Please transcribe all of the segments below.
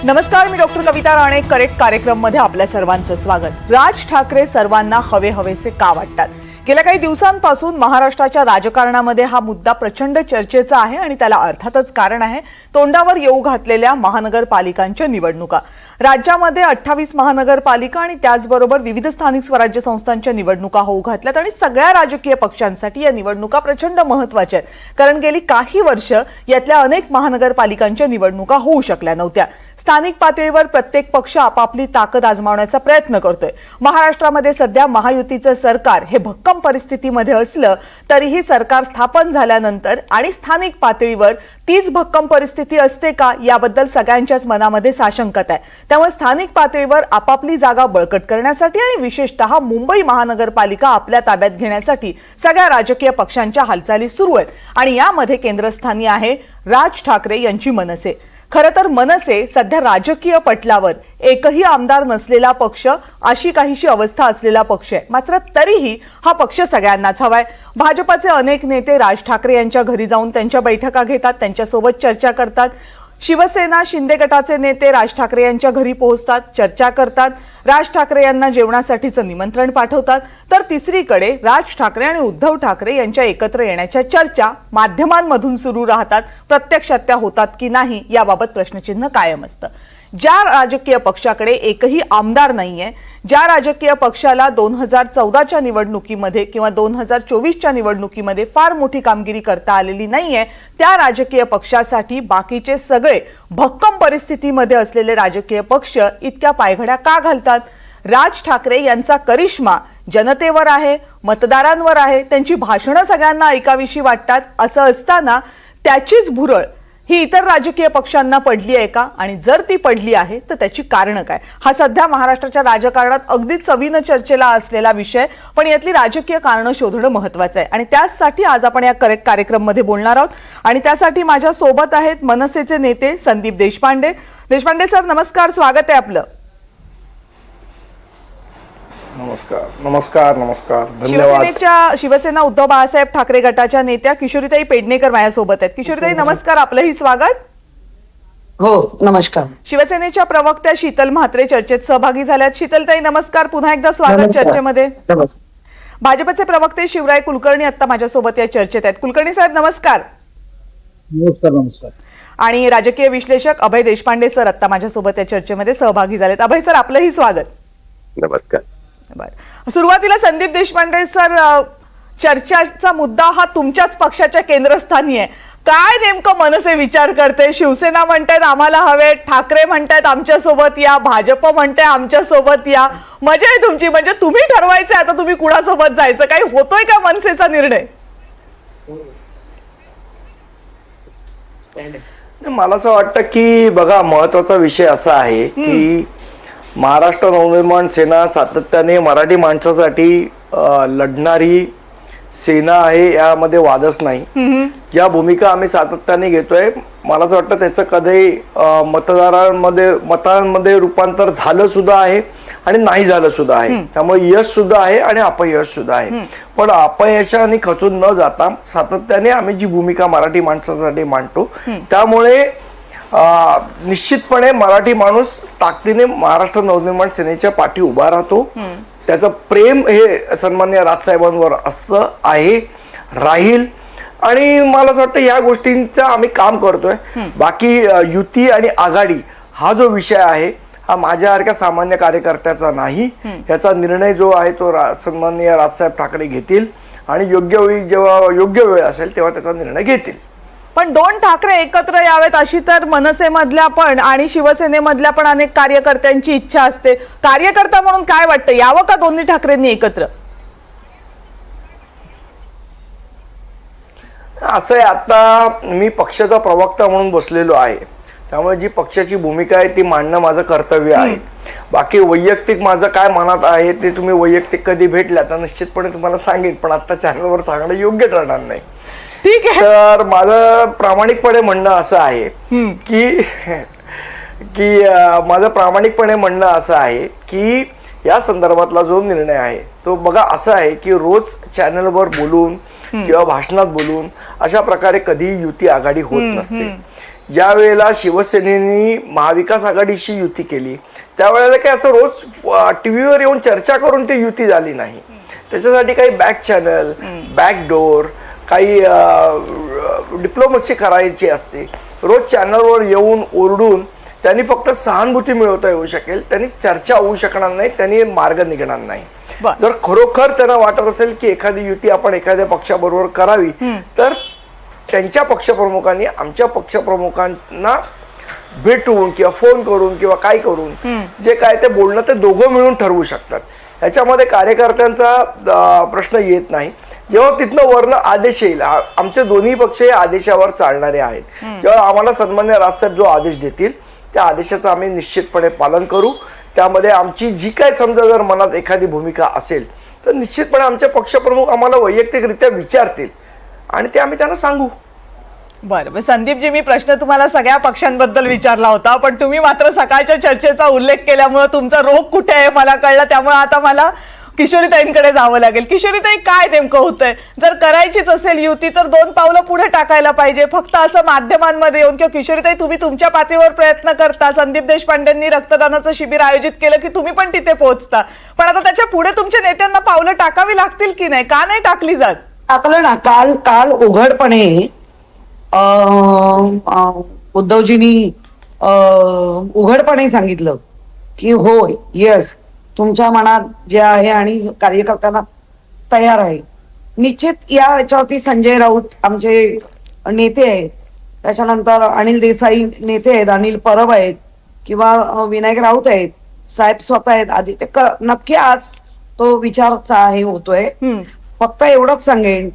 नमस्कार, मी डॉक्टर कविता राणे. करेक्ट कार्यक्रम मध्ये आपल्या सर्वांचं स्वागत. राज ठाकरे सर्वांना हवेसे का वाटतात? गेल्या काही दिवसांपासून महाराष्ट्राच्या राजकारणामध्ये हा मुद्दा प्रचंड चर्चेचा आहे आणि त्याला अर्थातच कारण आहे तोंडावर येऊ घातलेल्या महानगरपालिकांच्या निवडणुका. राज्यामध्ये 28 महानगरपालिका आणि त्याचबरोबर विविध स्थानिक स्वराज्य संस्थांच्या निवडणुका होऊ घातल्यात आणि सगळ्या राजकीय पक्षांसाठी या निवडणुका प्रचंड महत्त्वाच्या आहेत, कारण गेली काही वर्ष यातल्या अनेक महानगरपालिकांच्या निवडणुका होऊ शकल्या नव्हत्या. स्थानिक पातळीवर प्रत्येक पक्ष आपापली ताकद आजमावण्याचा प्रयत्न करतोय. महाराष्ट्रामध्ये सध्या महायुतीचं सरकार हे भक्कम परिस्थितीमध्ये असलं तरीही सरकार स्थापन झाल्यानंतर आणि स्थानिक पातळीवर तीच भक्कम परिस्थिती असते का याबद्दल सगळ्यांच्याच मनामध्ये साशंकता आहे. त्यामुळे स्थानिक पातळीवर आपापली जागा बळकट करण्यासाठी आणि विशेषतः मुंबई महानगरपालिका आपल्या ताब्यात घेण्यासाठी सगळ्या राजकीय पक्षांच्या हालचाली सुरू आहेत आणि यामध्ये केंद्रस्थानी आहे राज ठाकरे यांची मनसे. खरं तर मनसे सध्या राजकीय पटलावर एकही आमदार नसलेला पक्ष, अशी काहीशी अवस्था असलेला पक्ष आहे. मात्र तरीही हा पक्ष सगळ्यांनाच हवाय. भाजपचे अनेक नेते राज ठाकरे यांच्या घरी जाऊन त्यांच्या बैठका घेतात, त्यांच्यासोबत चर्चा करतात. शिवसेना शिंदे गटाचे नेते राज ठाकरे यांच्या घरी पोहोचतात, चर्चा करतात, राज ठाकरे यांना जेवणासाठीचं निमंत्रण पाठवतात. तर तिसरीकडे राज ठाकरे आणि उद्धव ठाकरे यांच्या एकत्र येण्याच्या चर्चा माध्यमांमधून सुरू राहतात. प्रत्यक्षात त्या होतात की नाही याबाबत प्रश्नचिन्ह कायम असतं. ज्या राजकीय पक्षाकडे एकही आमदार नाहीये, ज्या राजकीय पक्षाला 2014च्या निवडणुकीमध्ये किंवा 2024च्या निवडणुकीमध्ये फार मोठी कामगिरी करता आलेली नाहीये, त्या राजकीय पक्षासाठी बाकीचे सगळे भक्कम परिस्थितीमध्ये असलेले राजकीय पक्ष इतक्या पायघड्या का घालतात? राज ठाकरे यांचा करिश्मा जनतेवर आहे, मतदारांवर आहे, त्यांची भाषणं सगळ्यांना ऐकावीशी वाटतात. असं असताना त्याचीच भुरळ ही इतर राजकीय पक्षांना पडली आहे का? आणि जर ती पडली आहे तर त्याची कारणं काय? हा सध्या महाराष्ट्राच्या राजकारणात अगदीच चवीनं चर्चेला असलेला विषय, पण यातली राजकीय कारणं शोधणं महत्त्वाचं आहे आणि त्यासाठी आज आपण या करेक्ट कार्यक्रममध्ये बोलणार आहोत. आणि त्यासाठी माझ्या सोबत आहेत मनसेचे नेते संदीप देशपांडे. देशपांडे सर, नमस्कार, स्वागत आहे आपलं. नमस्कार नमस्कार नमस्कार धन्यवाद. शिवसेना उद्धव बाळासाहेब ठाकरे गटाच्या नेत्या किशोरीताई पेडणेकर माझ्यासोबत आहेत. किशोरीताई नमस्कार, आपलंही स्वागत. हो नमस्कार. शिवसेनेच्या प्रवक्त्या शीतल म्हात्रे चर्चेत सहभागी झाल्यात. शीतलताई नमस्कार, पुन्हा एकदा स्वागत चर्चेमध्ये. भाजपचे प्रवक्ते शिवराय कुलकर्णी आता माझ्यासोबत या चर्चेत आहेत. कुलकर्णी साहेब नमस्कार. नमस्कार. नमस्कार. आणि राजकीय विश्लेषक अभय देशपांडे सर आता माझ्यासोबत या चर्चेमध्ये सहभागी झालेत. अभय सर, आपलंही स्वागत. नमस्कार. सुरुवातीला संदीप देशपांडे सर, चर्चाचा मुद्दा हा तुमच्याच पक्षाच्या केंद्रस्थानी आहे. काय नेमकं मनसे विचार करते? शिवसेना म्हणतायत आम्हाला हवे, ठाकरे म्हणतायत आमच्या सोबत या, भाजप म्हणताय आमच्या सोबत या. मजा आहे तुमची, म्हणजे तुम्ही ठरवायचं आता तुम्ही कुणासोबत जायचं. काही होतोय का मनसेचा निर्णय? मला असं वाटतं की बघा, महत्वाचा विषय असा आहे की महाराष्ट्र नवनिर्माण सेना सातत्याने मराठी माणसासाठी लढणारी सेना आहे, यामध्ये वादच नाही. ज्या भूमिका आम्ही सातत्याने घेतोय, मला असं वाटतं त्याचं कधी मतांमध्ये रूपांतर झालं सुद्धा आहे आणि नाही झालं सुद्धा आहे. त्यामुळे यश सुद्धा आहे आणि अपयश सुद्धा आहे. पण अपयशाने खचून न जाता सातत्याने आम्ही जी भूमिका मराठी माणसासाठी मांडतो, त्यामुळे निश्चितपणे मराठी माणूस ताकदीने महाराष्ट्र नवनिर्माण सेनेच्या पाठी उभा राहतो. त्याचं प्रेम हे सन्माननीय राजसाहेबांवर असतं, आहे, राहील. आणि मला असं वाटतं या गोष्टींचं आम्ही काम करतोय. बाकी युती आणि आघाडी हा जो विषय आहे हा माझ्यासारख्या सामान्य कार्यकर्त्याचा नाही. याचा निर्णय जो आहे तो सन्माननीय राजसाहेब ठाकरे घेतील आणि योग्य वेळी, जेव्हा योग्य वेळ असेल तेव्हा त्याचा निर्णय घेतील. पण दोन ठाकरे एकत्र यावेत अशी तर मनसेमधल्या पण आणि शिवसेनेमधल्या पण अनेक कार्यकर्त्यांची इच्छा असते. कार्यकर्ता म्हणून काय वाटतं, यावं का दोन्ही ठाकरेंनी एकत्र? असं आहे, आता मी पक्षाचा प्रवक्ता म्हणून बसलेलो आहे, त्यामुळे जी पक्षाची भूमिका आहे ती मांडणं माझं कर्तव्य आहे. बाकी वैयक्तिक माझं काय मनात आहे ते तुम्ही वैयक्तिक कधी भेटल्या तर निश्चितपणे तुम्हाला सांगेन, पण आता चॅनलवर सांगणं योग्य ठरणार नाही. ठीक आहे. तर माझं प्रामाणिकपणे म्हणणं असं आहे माझं प्रामाणिकपणे म्हणणं असं आहे की या संदर्भातला जो निर्णय आहे तो बघा असा आहे की रोज चॅनलवर बोलून किंवा भाषणात बोलून अशा प्रकारे कधी युती आघाडी होत नसते. ज्या वेळेला शिवसेनेनी महाविकास आघाडीशी युती केली त्यावेळेला काही असं रोज टीव्हीवर येऊन चर्चा करून ती युती झाली नाही. त्याच्यासाठी काही बॅक चॅनल, बॅकडोर, काही डिप्लोमसी करायची असते. रोज चॅनलवर येऊन ओरडून त्यांनी फक्त सहानुभूती मिळवता येऊ शकेल, त्यांनी चर्चा होऊ शकणार नाही, त्यांनी मार्ग निघणार नाही. जर खरोखर त्यांना वाटत असेल की एखादी युती आपण एखाद्या पक्षाबरोबर करावी तर त्यांच्या पक्षप्रमुखांनी आमच्या पक्षप्रमुखांना भेटून किंवा फोन करून किंवा काय करून जे काय ते बोलणं ते दोघं मिळून ठरवू शकतात. ह्याच्यामध्ये कार्यकर्त्यांचा प्रश्न येत नाही. जेव्हा तिथनं वरनं आदेश येईल, आमचे दोन्ही पक्ष हे आदेशावर चालणारे आहेत. जेव्हा आम्हाला सन्मान्य राजसाहेब जो आदेश देतील त्या आदेशाचं आम्ही निश्चितपणे पालन करू. त्यामध्ये आमची जी काय समजा जर मनात एखादी भूमिका असेल तर निश्चितपणे आमचे पक्षप्रमुख आम्हाला वैयक्तिकरित्या विचारतील आणि ते आम्ही त्यांना सांगू. बरं, संदीपजी, मी प्रश्न तुम्हाला सगळ्या पक्षांबद्दल विचारला होता, पण तुम्ही मात्र सकाळच्या चर्चेचा उल्लेख केल्यामुळे तुमचा रोग कुठे आहे मला कळलं. त्यामुळे आता मला किशोरीताईंकडे जावं लागेल. किशोरीताई, काय नेमकं होतंय? जर करायचीच असेल युती तर 2 पावलं पुढे टाकायला पाहिजे. फक्त असं माध्यमांमध्ये येऊन किंवा किशोरीताई तुम्ही तुमच्या पातळीवर प्रयत्न करता, संदीप देशपांडेंनी रक्तदानाचं शिबिर आयोजित केलं की तुम्ही पण तिथे पोहोचता, पण आता त्याच्या पुढे तुमच्या नेत्यांना पावलं टाकावी लागतील की नाही? का नाही टाकली जात? टाकलं ना. काल उघडपणे उद्धवजींनी उघडपणे सांगितलं की होय, येस, तुमच्या मनात जे आहे आणि कार्यकर्त्यांना तयार आहे. निश्चित या याच्यावरती संजय राऊत आमचे नेते आहेत, त्याच्यानंतर अनिल देसाई नेते आहेत, अनिल परब आहेत किंवा विनायक राऊत आहेत, साहेब स्वतः आहेत, आधी ते नक्की आज तो विचारचा हे होतोय. फक्त एवढंच सांगेन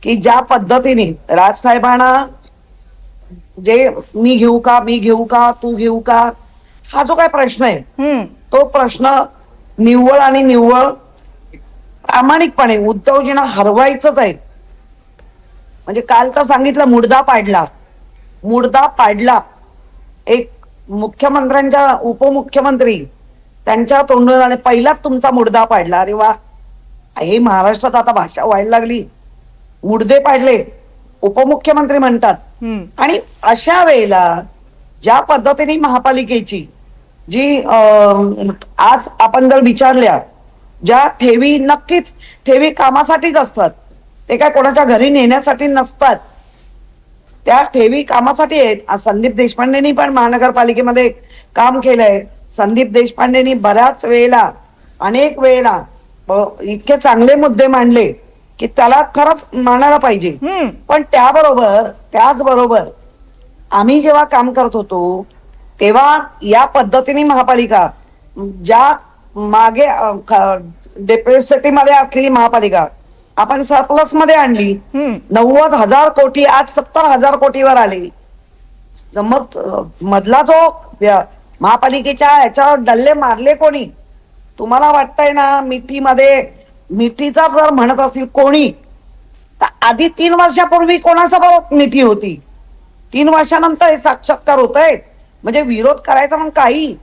की ज्या पद्धतीने राजसाहेबांना जे मी घेऊ का तू घेऊ का हा जो काय प्रश्न आहे तो प्रश्न निव्वळ आणि निव्वळ प्रामाणिकपणे उद्धवजींना हरवायचंच आहे. म्हणजे काल तर सांगितलं मुडदा पाडला. एक मुख्यमंत्र्यांच्या उपमुख्यमंत्री त्यांच्या तोंडून आणि पहिलाच तुमचा मुडदा पाडला. अरे वा, हे महाराष्ट्रात आता भाषा व्हायला लागली. मुडदे पाडले उपमुख्यमंत्री म्हणतात. आणि अशा वेळेला ज्या पद्धतीने महापालिकेची जी आज आपण जर विचारल्या ज्या ठेवी, नक्कीच ठेवी कामासाठीच असतात, ते काय कोणाच्या घरी नेण्यासाठी नसतात, त्या ठेवी कामासाठी आहेत. संदीप देशपांडेंनी पण महानगरपालिकेमध्ये काम केलंय. संदीप देशपांडेंनी बऱ्याच वेळेला, अनेक वेळेला इतके चांगले मुद्दे मांडले की त्याला खरंच मानायला पाहिजे. पण त्याचबरोबर आम्ही जेव्हा काम करत होतो तेव्हा या पद्धतीने महापालिका, ज्या मागे डेप्युटी मध्ये असलेली महापालिका आपण सरप्लस मध्ये आणली, 90,000 कोटी आज 70,000 कोटीवर आले. मग मधला जो महापालिकेच्या ह्याच्यावर डल्ले मारले कोणी? तुम्हाला वाटतंय ना मिठीचा जर म्हणत असतील कोणी, तर आधी 3 वर्षापूर्वी कोणासोबत मिठी होती? 3 वर्षानंतर हे साक्षात्कार होत आहेत. म्हणजे विरोध करायचा म्हणून काही.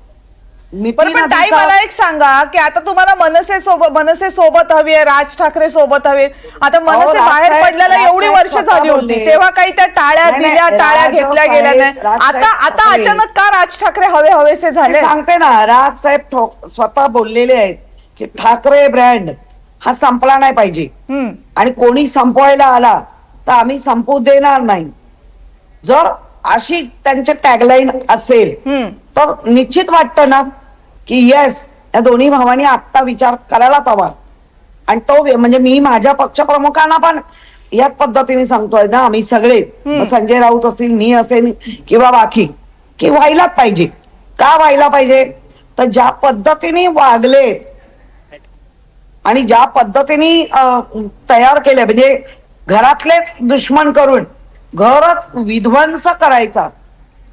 पण ताई, मला एक सांगा की आता तुम्हाला मनसे सोबत हवी आहे, राज ठाकरे सोबत हवे. आता मनसे बाहेर पडल्याला एवढी वर्ष झाली होती, तेव्हा काही त्या टाळ्या दिल्या, टाळ्या घेतल्या गेल्या नाही. आता अचानक का राज ठाकरे हवेसे झाले? सांगते ना, राजसाहेब स्वतः बोललेले आहेत की ठाकरे ब्रँड हा संपला नाही पाहिजे आणि कोणी संपवायला आला तर आम्ही संपू देणार नाही. जर अशी त्यांची टॅगलाईन असेल तर निश्चित वाटतं ना की येस, या दोन्ही भावांनी आत्ता विचार करायलाच हवा. आणि तो म्हणजे मी माझ्या पक्षप्रमुखांना पण याच पद्धतीने सांगतोय ना, आम्ही सगळे, संजय राऊत असतील, मी असेल किंवा बाकी, की व्हायलाच पाहिजे. का व्हायला पाहिजे? तर ज्या पद्धतीने वागले आणि ज्या पद्धतीने तयार केले, म्हणजे घरातलेच दुश्मन करून घरच विध्वंस करायचा,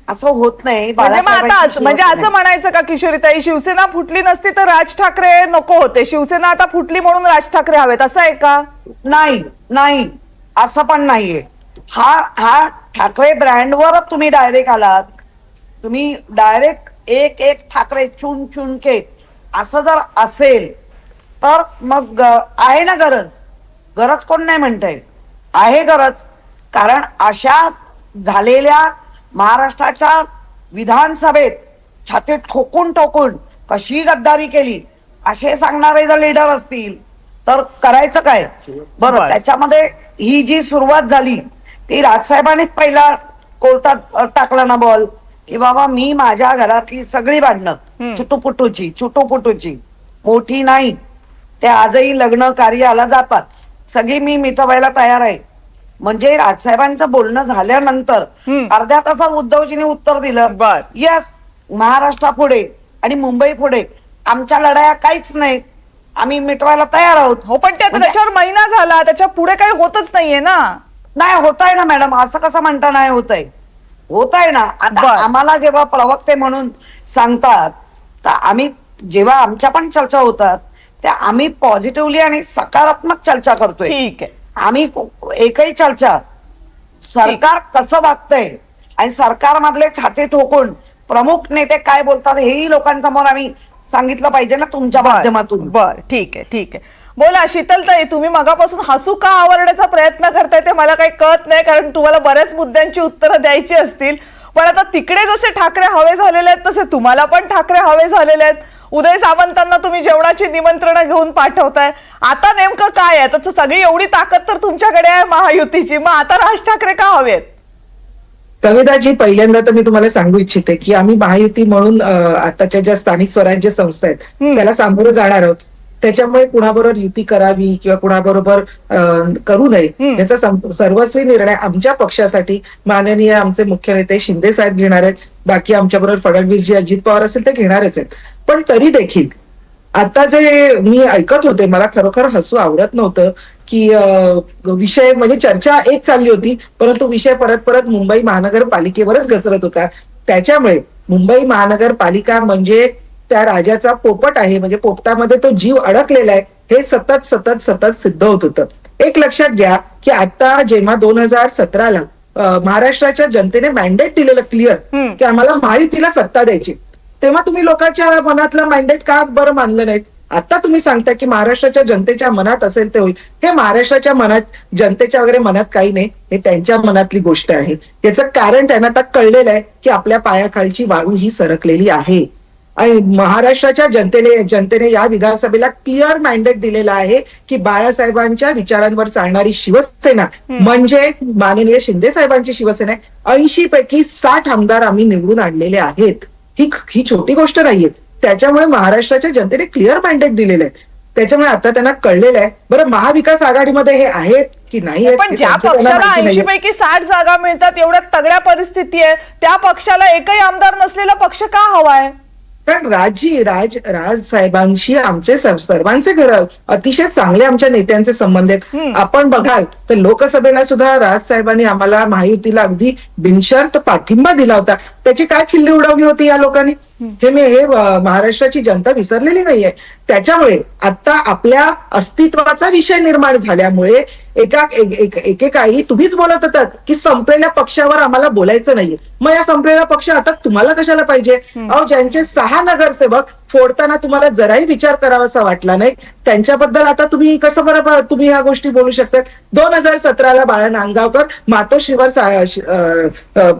असं होत नाही. म्हणजे असं म्हणायचं का किशोरीताई, शिवसेना फुटली नसती तर राज ठाकरे नको होते, शिवसेना आता फुटली म्हणून राज ठाकरे हवेत, असं आहे का? नाही, असं पण नाहीये. हा ठाकरे ब्रँडवरच तुम्ही डायरेक्ट आलात. तुम्ही डायरेक्ट एक ठाकरे चुन के असं जर असेल तर मग आहे ना गरज कोण नाही म्हणतंय, आहे गरज. कारण अशा झालेल्या महाराष्ट्राच्या विधानसभेत छातीत ठोकून ठोकून कशी गद्दारी केली असे सांगणारे जर लीडर असतील तर करायचं काय बरं. बरं. त्याच्यामध्ये ही जी सुरुवात झाली ती राजसाहेबांनीच पहिला कोर्टात टाकला ना बॉल की बाबा मी माझ्या घरातली सगळी भांडणं चुटूपुटूची मोठी नाही ते आजही लग्न कार्याला जातात सगळी मी मिटवायला तयार आहे. म्हणजे राजसाहेबांचं बोलणं झाल्यानंतर अर्ध्या तासात उद्धवजींनी उत्तर दिलं बर. यस महाराष्ट्रापुढे आणि मुंबई पुढे आमच्या लढाया काहीच नाही आम्ही मिटवायला तयार आहोत. हो पण ते आता म्हणजे- त्याच्यावर महिना झाला, त्याच्या पुढे काही होतच नाहीये ना. नाही होत आहे ना मॅडम, असं कसं म्हणता नाही होत आहे ना. आता बर. आम्हाला जेव्हा प्रवक्ते म्हणून सांगतात तर आम्ही जेव्हा आमच्या पण चर्चा होतात त्या आम्ही पॉझिटिव्हली आणि सकारात्मक चर्चा करतोय. ठीक आहे. आम्ही एकही चर्चा सरकार कसं वागतंय आणि सरकारमधले छाती ठोकून प्रमुख नेते काय बोलतात हेही लोकांसमोर आम्ही सांगितलं पाहिजे ना तुमच्या माध्यमातून. बर ठीक आहे. बोला शीतलताई, तुम्ही मगापासून हसू का आवरण्याचा प्रयत्न करताय ते मला काही कळत नाही, कारण तुम्हाला बऱ्याच मुद्द्यांची उत्तरं द्यायची असतील. पण आता तिकडे जसे ठाकरे हवे झालेले आहेत तसे तुम्हाला पण ठाकरे हवे झालेले आहेत. उदय सामंतांना तुम्ही जेवणाची निमंत्रणं घेऊन पाठवताय. आता नेमकं काय आहे? तर सगळी एवढी ताकद तर तुमच्याकडे आहे महायुतीची, मग आता राज ठाकरे का हवेत? कविताजी, पहिल्यांदा तर मी तुम्हाला सांगू इच्छिते की आम्ही महायुती म्हणून आताच्या ज्या स्थानिक स्वराज्य संस्था आहेत त्याला सामोरं जाणार आहोत. त्याच्यामुळे कुणाबरोबर युती करावी किंवा कुणाबरोबर करू नये याचा सर्वस्वी निर्णय आमच्या पक्षासाठी माननीय आमचे मुख्य नेते शिंदे साहेब घेणार आहेत. बाकी आमच्याबरोबर फडणवीस जी अजित पवार असेल ते घेणारच आहेत. पण तरी देखील आता जे मी ऐकत होते मला खरोखर हसू आवडत नव्हतं की विषय म्हणजे चर्चा एक चालली होती परंतु विषय परत परत मुंबई महानगरपालिकेवरच घसरत होता. त्याच्यामुळे मुंबई महानगरपालिका म्हणजे त्या राजाचा पोपट आहे, म्हणजे पोपटामध्ये तो जीव अडकलेला आहे हे सतत सतत सतत सिद्ध होत होतं. एक लक्षात घ्या की आता जेव्हा 2017ला महाराष्ट्राच्या जनतेने मॅन्डेट दिलेलं क्लिअर की आम्हाला महायुतीला सत्ता द्यायची, तेव्हा तुम्ही लोकांच्या मनातलं मॅन्डेट का बरं मानलं नाहीत? आता तुम्ही सांगता की महाराष्ट्राच्या जनतेच्या मनात असेल ते होईल. हे महाराष्ट्राच्या मनात, जनतेच्या वगैरे मनात काही नाही, हे त्यांच्या मनातली गोष्ट आहे. याचं कारण त्यांना आता कळलेलं आहे की आपल्या पायाखालची वाळू ही सरकलेली आहे. आणि महाराष्ट्राच्या जनतेने या विधानसभेला क्लिअर मॅन्डेट दिलेला आहे की बाळासाहेबांच्या विचारांवर चालणारी शिवसेना म्हणजे माननीय शिंदे साहेबांची शिवसेना 80 पैकी 60 आमदार आम्ही निवडून आणलेले आहेत. ही छोटी गोष्ट नाहीये. त्याच्यामुळे महाराष्ट्राच्या जनतेने क्लिअर मॅन्डेट दिलेलं आहे. त्याच्यामुळे आता त्यांना कळलेलं आहे. बरं, महाविकास आघाडीमध्ये हे आहेत की नाही? पण ज्या पक्षाला 80 पैकी 60 जागा मिळतात, एवढ्या तगड्या परिस्थिती आहे, त्या पक्षाला एकही आमदार नसलेला पक्ष का हवाय? कारण राज साहेबांशी आमचे सर्वांचे घर अतिशय चांगले आमच्या नेत्यांचे संबंध आहेत. आपण बघाल तर लोकसभेला सुद्धा राज साहेबांनी आम्हाला महायुतीला अगदी बिनशर्त पाठिंबा दिला होता. त्याची काय खिल्ली उडवली होती या लोकांनी? हे महाराष्ट्राची जनता विसरलेली नाहीये. त्याच्यामुळे आता आपल्या अस्तित्वाचा विषय निर्माण झाल्यामुळे एकेकाळी तुम्हीच बोलत होतात की संपलेल्या पक्षावर आम्हाला बोलायचं नाहीये. मग या संपलेला पक्ष आता तुम्हाला कशाला पाहिजे? अहो, ज्यांचे 6 नगरसेवक फोडताना तुम्हाला जराही विचार करावासा वाटला नाही त्यांच्याबद्दल आता तुम्ही कसं बरं तुम्ही ह्या गोष्टी बोलू शकतात? 2017ला बाळा नांदगावकर मातोश्रीवर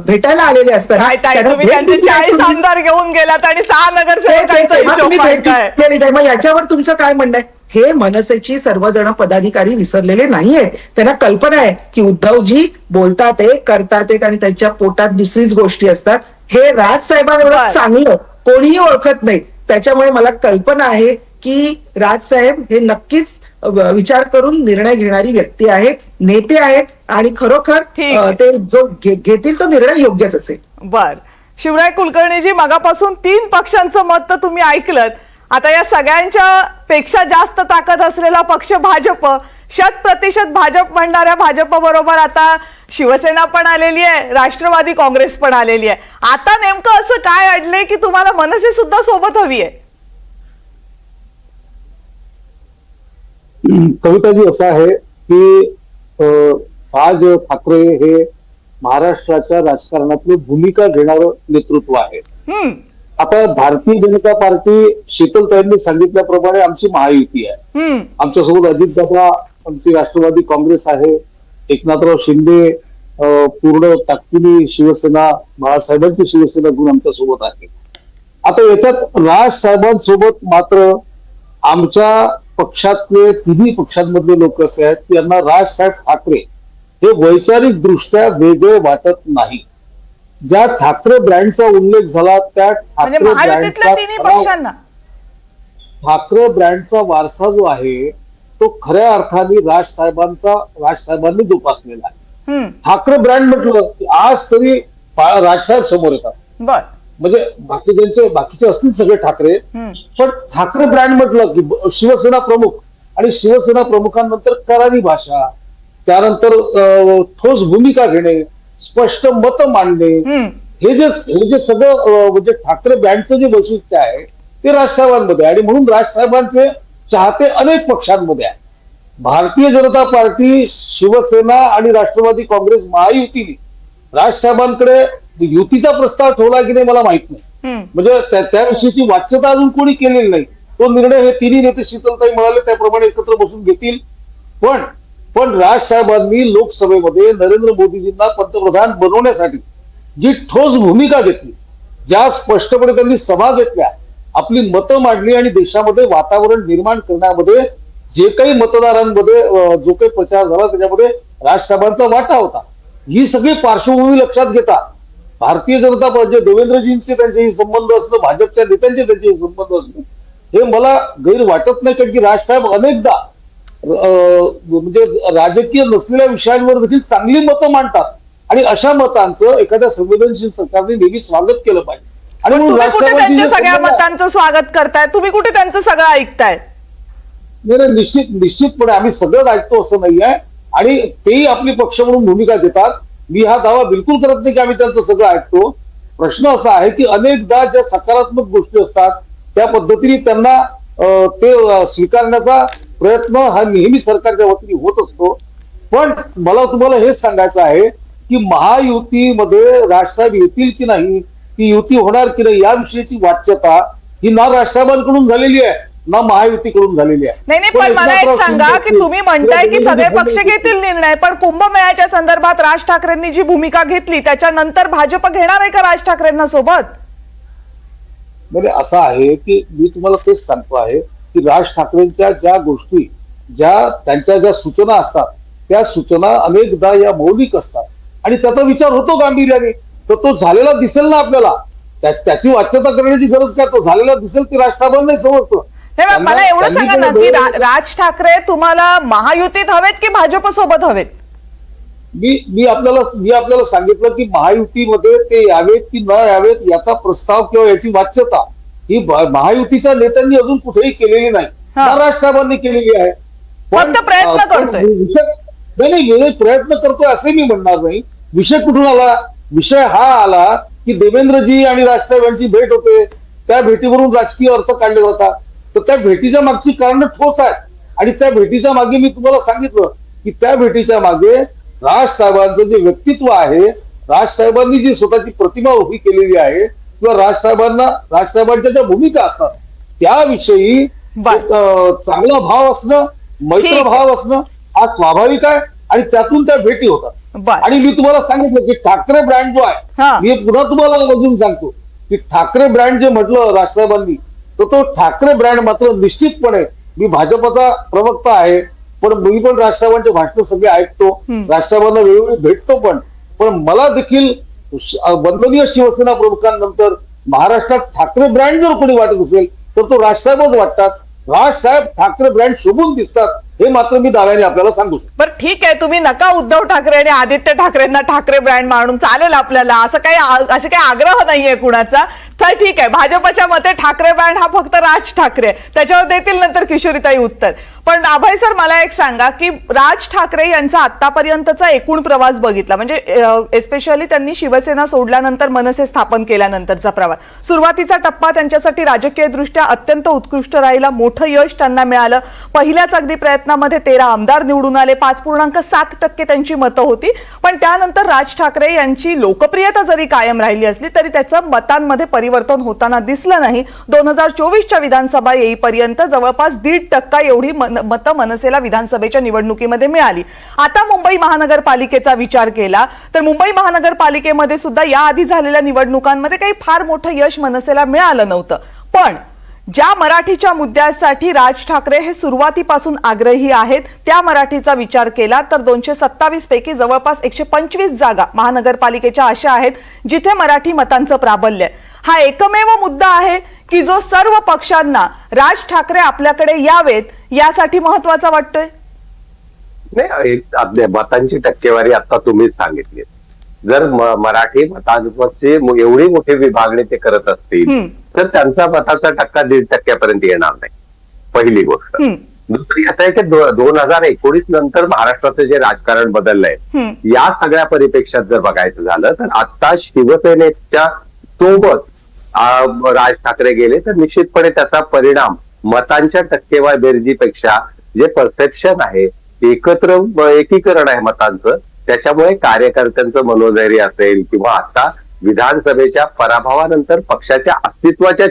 भेटायला आलेले असतात. तुम्ही त्यांचे 40 आमदार घेऊन गेलात आणि 6 नगरसेवकांचा हिशोब मांडताय. मग याच्यावर तुमचं काय म्हणणं आहे? हे मनसेची सर्वजण पदाधिकारी विसरलेले नाहीयेत. त्यांना कल्पना आहे की उद्धवजी बोलतात एक, करतात एक आणि त्यांच्या पोटात दुसरीच गोष्टी असतात. हे राजसाहेबांना चांगलं कोणीही ओळखत नाही. त्याच्यामुळे मला कल्पना आहे की राजसाहेब हे नक्कीच विचार करून निर्णय घेणारी व्यक्ती आहेत, नेते आहेत आणि खरोखर ते जो घेतील तो निर्णय योग्यच असेल. बर, शिवराय कुलकर्णीजी, मगापासून 3 पक्षांचं मत तर तुम्ही ऐकलत. आता या सगळ्यांच्या पेक्षा जास्त ताकद असलेला पक्ष भाजप, 100% भाजप म्हणणाऱ्या भाजप बरोबर आता शिवसेना पण आलेली आहे, राष्ट्रवादी काँग्रेस पण आलेली आहे. आता नेमकं असं काय अडलंय की तुम्हाला मनसे सुद्धा सोबत हवी आहे? कविताजी, असं आहे की राज ठाकरे हे महाराष्ट्राच्या राजकारणातली भूमिका घेणारं नेतृत्व आहे. आता भारतीय जनता पार्टी शीतलताईंनी सांगितल्याप्रमाणे आमची महायुती आहे. आमच्यासोबत अजितदादा, आमची राष्ट्रवादी काँग्रेस आहे, एकनाथराव शिंदे पूर्ण ताकदीने शिवसेना, बाळासाहेबांची शिवसेना गुण आमच्या सोबत आहे. आता याच्यात राज साहेबांसोबत मात्र आमच्या पक्षातले तिन्ही पक्षांमधले लोक असे आहेत की यांना राजसाहेब ठाकरे हे वैचारिक दृष्ट्या वेगळे वाटत नाही. ज्या ठाकरे ब्रँडचा उल्लेख झाला त्या म्हणजे ठाकरे महायुतीतल्या तिन्ही ब्रँडचा पक्षांना ठाकरे ब्रँडचा वारसा जो आहे तो खऱ्या अर्थाने राजसाहेबांनी जोपासलेला आहे. ठाकरे ब्रँड म्हटलं की आज तरी राजसाहेब समोर येतात. बर म्हणजे बाकीचे असतील सगळे ठाकरे, पण ठाकरे ब्रँड म्हटलं की शिवसेना प्रमुख आणि शिवसेना प्रमुखांनंतर करारी भाषा, त्यानंतर ठोस भूमिका घेणे, स्पष्ट मत मांडणे, हे जे सगळं म्हणजे ठाकरे ब्रँडचं जे वैशिष्ट्य आहे ते राजसाहेबांमध्ये आहे. आणि म्हणून राजसाहेबांचे चाहते अनेक पक्षांमध्ये आहे. भारतीय जनता पार्टी, शिवसेना आणि राष्ट्रवादी काँग्रेस महायुतीने राजसाहेबांकडे युतीचा प्रस्ताव ठेवला की नाही मला माहित नाही. म्हणजे त्याविषयीची वाच्यता अजून कोणी केलेली नाही. तो निर्णय हे तिन्ही नेते शीतलताई म्हणाले त्याप्रमाणे एकत्र बसून घेतील. पण राजसाहेबांनी लोकसभेमध्ये नरेंद्र मोदीजींना पंतप्रधान बनवण्यासाठी जी ठोस भूमिका घेतली, ज्या स्पष्टपणे त्यांनी सभा घेतल्या, आपली मतं मांडली आणि देशामध्ये वातावरण निर्माण करण्यामध्ये जे काही मतदारांमध्ये जो काही प्रचार झाला त्याच्यामध्ये राजसाहेबांचा वाटा होता. ही सगळी पार्श्वभूमी लक्षात घेता भारतीय जनता पार्टी, देवेंद्रजींचे त्यांचेही संबंध असणं, भाजपच्या नेत्यांचे त्यांचेही संबंध असणं हे मला गैर वाटत नाही. कारण की राजसाहेब अनेकदा म्हणजे राजकीय नसलेल्या विषयांवर देखील चांगली मतं मांडतात आणि अशा मतांचं एखाद्या संवेदनशील सरकारने नेहमी स्वागत केलं पाहिजे. आणि तुम्ही कुठे त्यांच्या सगळ्या मतांचं स्वागत करताय? तुम्ही कुठे त्यांचं सगळं ऐकताय? नाही, निश्चितपणे आम्ही सगळं ऐकतो असं नाही आहे आणि तेही आपली पक्ष म्हणून भूमिका घेतात. मी हा दावा बिलकुल करत नाही की आम्ही त्यांचं सगळं ऐकतो. प्रश्न असा आहे की अनेकदा ज्या सकारात्मक गोष्टी असतात त्या पद्धतीने त्यांना ते स्वीकारण्याचा प्रयत्न हा नेहमी सरकारच्या वतीने होत असतो. पण मला तुम्हाला हेच सांगायचं आहे की महायुतीमध्ये राजसाहेब येतील की नाही, ती युती होणार की नाही याविषयीची वाच्यता ही ना राजसाहेबांकडून झालेली आहे ना महायुतीकडून झालेली आहे. नाही, पण मला एक सांगा की तुम्ही म्हणताय की सगळे पक्ष घेतील निर्णय, पण कुंभमेळ्याच्या संदर्भात राज ठाकरेंनी जी भूमिका घेतली त्याच्यानंतर भाजप घेणार आहे का राज ठाकरेंना सोबत? म्हणजे असं आहे की मी तुम्हाला तेच सांगतो आहे की राज ठाकरेंच्या ज्या गोष्टी, त्यांच्या ज्या सूचना असतात त्या सूचना अनेकदा या मौलिक असतात आणि त्याचा विचार होतो गांभीर्याने. तर तो झालेला दिसेल ना आपल्याला, त्याची वाच्यता करण्याची गरज काय? तो झालेला दिसेल की राजसाहेबांनाही समजतं. मला एवढं सांगा ना की राज ठाकरे तुम्हाला महायुतीत हवेत की भाजप सोबत हवेत? मी आपल्याला सांगितलं की महायुतीमध्ये ते यावेत की न यावेत याचा प्रस्ताव किंवा याची वाच्यता ही महायुतीच्या नेत्यांनी अजून कुठेही केलेली नाही, राजसाहेबांनी केलेली आहे. फक्त प्रयत्न करतोय. नाही, प्रयत्न करतोय असे मी म्हणणार नाही. विषय कुठून आला? विषय हा आला की देवेंद्रजी आणि राजसाहेब यांची भेट होते, त्या भेटीवरून राजकीय अर्थ काढले जातात. तर त्या भेटीच्या मागची कारण ठोस आहेत आणि त्या भेटीच्या मागे मी तुम्हाला सांगितलं की त्या भेटीच्या मागे राजसाहेबांचं जे व्यक्तित्व आहे, राजसाहेबांनी जी स्वतःची प्रतिमा उभी केलेली आहे किंवा राजसाहेबांच्या ज्या भूमिका असतात त्याविषयी चांगला भाव असणं, मैत्र भाव असणं हा स्वाभाविक आहे आणि त्यातून त्या भेटी होतात. आणि मी तुम्हाला सांगितलं की ठाकरे ब्रँड जो आहे, मी पुन्हा तुम्हाला अजून सांगतो की ठाकरे ब्रँड जे म्हटलं राजसाहेबांनी, तर तो ठाकरे ब्रँड मात्र निश्चितपणे, मी भाजपचा प्रवक्ता आहे पण मी पण राजसाहेबांचे भाषण सगळे ऐकतो, राजसाहेबांना वेळोवेळी भेटतो. पण मला देखील वंदनीय शिवसेना प्रमुखांनंतर महाराष्ट्रात ठाकरे ब्रँड जर कोणी वाटत असेल तर तो राजसाहेबच वाटतात. राजसाहेब ठाकरे ब्रँड शोभून दिसतात हे मात्र मी दाव्याने आपल्याला सांगू शकतो. बरं ठीक आहे, तुम्ही नका उद्धव ठाकरे आणि आदित्य ठाकरेंना ठाकरे ब्रँड मानून चालेल आपल्याला, असं काही आग्रह नाहीये कुणाचा. तर ठीक आहे, भाजपच्या मते ठाकरे ब्रँड हा फक्त राज ठाकरे, त्याच्यावर देतील नंतर किशोरीताई उत्तर. पण अभय सर मला एक सांगा की राज ठाकरे यांचा आतापर्यंतचा एकूण प्रवास बघितला, म्हणजे एस्पेशली त्यांनी शिवसेना सोडल्यानंतर मनसे स्थापन केल्यानंतरचा प्रवास, सुरुवातीचा टप्पा त्यांच्यासाठी राजकीय दृष्ट्या अत्यंत उत्कृष्ट राहिला, मोठं यश त्यांना मिळालं. पहिल्याच अगदी प्रयत्नामध्ये 13 आमदार निवडून आले, 5.7% त्यांची मतं होती. पण त्यानंतर राज ठाकरे यांची लोकप्रियता जरी कायम राहिली असली तरी त्याचं मतांमध्ये परिवर्तन होताना दिसलं नाही. 2024च्या विधानसभा येईपर्यंत जवळपास 1.5% एवढी मतं मनसेला विधानसभेच्या निवडणुकीमध्ये मिळाली. आता मुंबई महानगरपालिकेचा विचार केला तर मुंबई महानगरपालिकेमध्ये सुद्धा याआधी झालेल्या निवडणुकांमध्ये काही फार मोठं यश मनसेला मिळालं नव्हतं. पण ज्या मराठीच्या मुद्द्यासाठी राज ठाकरे हे सुरुवातीपासून आग्रही आहेत त्या मराठीचा विचार केला तर 227 पैकी जवळपास 125 जागा महानगरपालिकेच्या अशा आहेत जिथे मराठी मतांचं प्राबल्य आहे. हा एकमेव मुद्दा आहे की जो सर्व पक्षांना राज ठाकरे आपल्याकडे यावेत यासाठी महत्वाचा वाटतोय. नाही, मतांची टक्केवारी आता तुम्हीच सांगितली. जर मराठी मतांची एवढी मोठी विभागणी ते करत असतील तर त्यांचा मताचा टक्का 1.5% येणार नाही, पहिली गोष्ट. दुसरी असं आहे की 2019 नंतर महाराष्ट्राचं जे राजकारण बदललंय या सगळ्या परिप्रेक्षात जर बघायचं झालं तर आता शिवसेनेच्या सोबत राज ठाकरे गेले तर निश्चितपणे त्याचा परिणाम मतांच्या टक्केवारीपेक्षा जे परसेप्शन आहे, एकीकरण आहे मतांचं, त्याच्यामुळे कार्यकर्त्यांचं मनोधैर्य असेल किंवा आता विधानसभेच्या पराभवानंतर पक्षाच्या अस्तित्वाची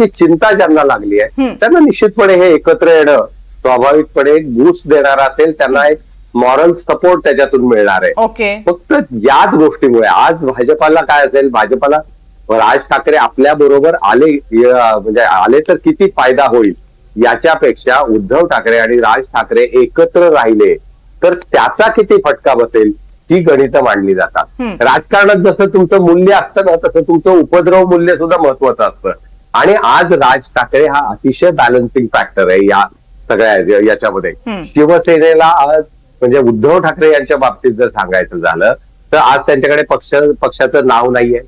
चिंता ज्यांना लागली आहे त्यांना निश्चितपणे हे एकत्र येणं स्वाभाविकपणे बूस्ट देणार असेल, त्यांना एक मॉरल सपोर्ट त्याच्यातून मिळणार आहे. फक्त याच गोष्टीमुळे आज भाजपाला काय असेल, भाजपाला राज ठाकरे आपल्या बरोबर आले तर किती फायदा होईल याच्यापेक्षा उद्धव ठाकरे आणि राज ठाकरे एकत्र राहिले तर त्याचा किती फटका बसेल ही गणितं मांडली जातात. राजकारणात जसं तुमचं मूल्य असतं ना तसं तुमचं उपद्रव मूल्य सुद्धा महत्वाचं असतं. आणि आज राज ठाकरे हा अतिशय बॅलन्सिंग फॅक्टर आहे या सगळ्या याच्यामध्ये. शिवसेनेला आज म्हणजे उद्धव ठाकरे यांच्या बाबतीत जर सांगायचं झालं तर आज त्यांच्याकडे पक्षाचं नाव नाहीये,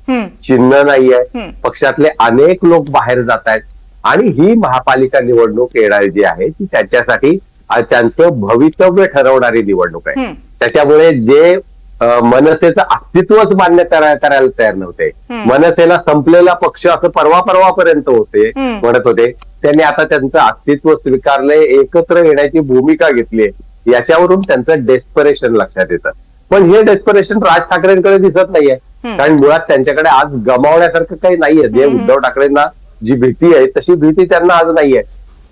चिन्ह नाहीये, पक्षातले अनेक लोक बाहेर जात आहेत आणि ही महापालिका निवडणूक येणारी जी आहे ती त्याच्यासाठी त्यांचं भवितव्य ठरवणारी निवडणूक आहे. त्याच्यामुळे जे मनसेचं अस्तित्वच मान्य करायला तयार नव्हते, मनसेला संपलेला पक्ष असं परवापर्यंत म्हणत होते, त्यांनी आता त्यांचं अस्तित्व स्वीकारलंय, एकत्र येण्याची भूमिका घेतली. याच्यावरून त्यांचं डेस्परेशन लक्षात येतं. पण हे डेस्परेशन राज ठाकरेंकडे दिसत नाहीये, कारण मुळात त्यांच्याकडे आज गमावण्यासारखं काही नाहीये. जे उद्धव ठाकरेंना जी भीती आहे तशी भीती त्यांना आज नाहीये,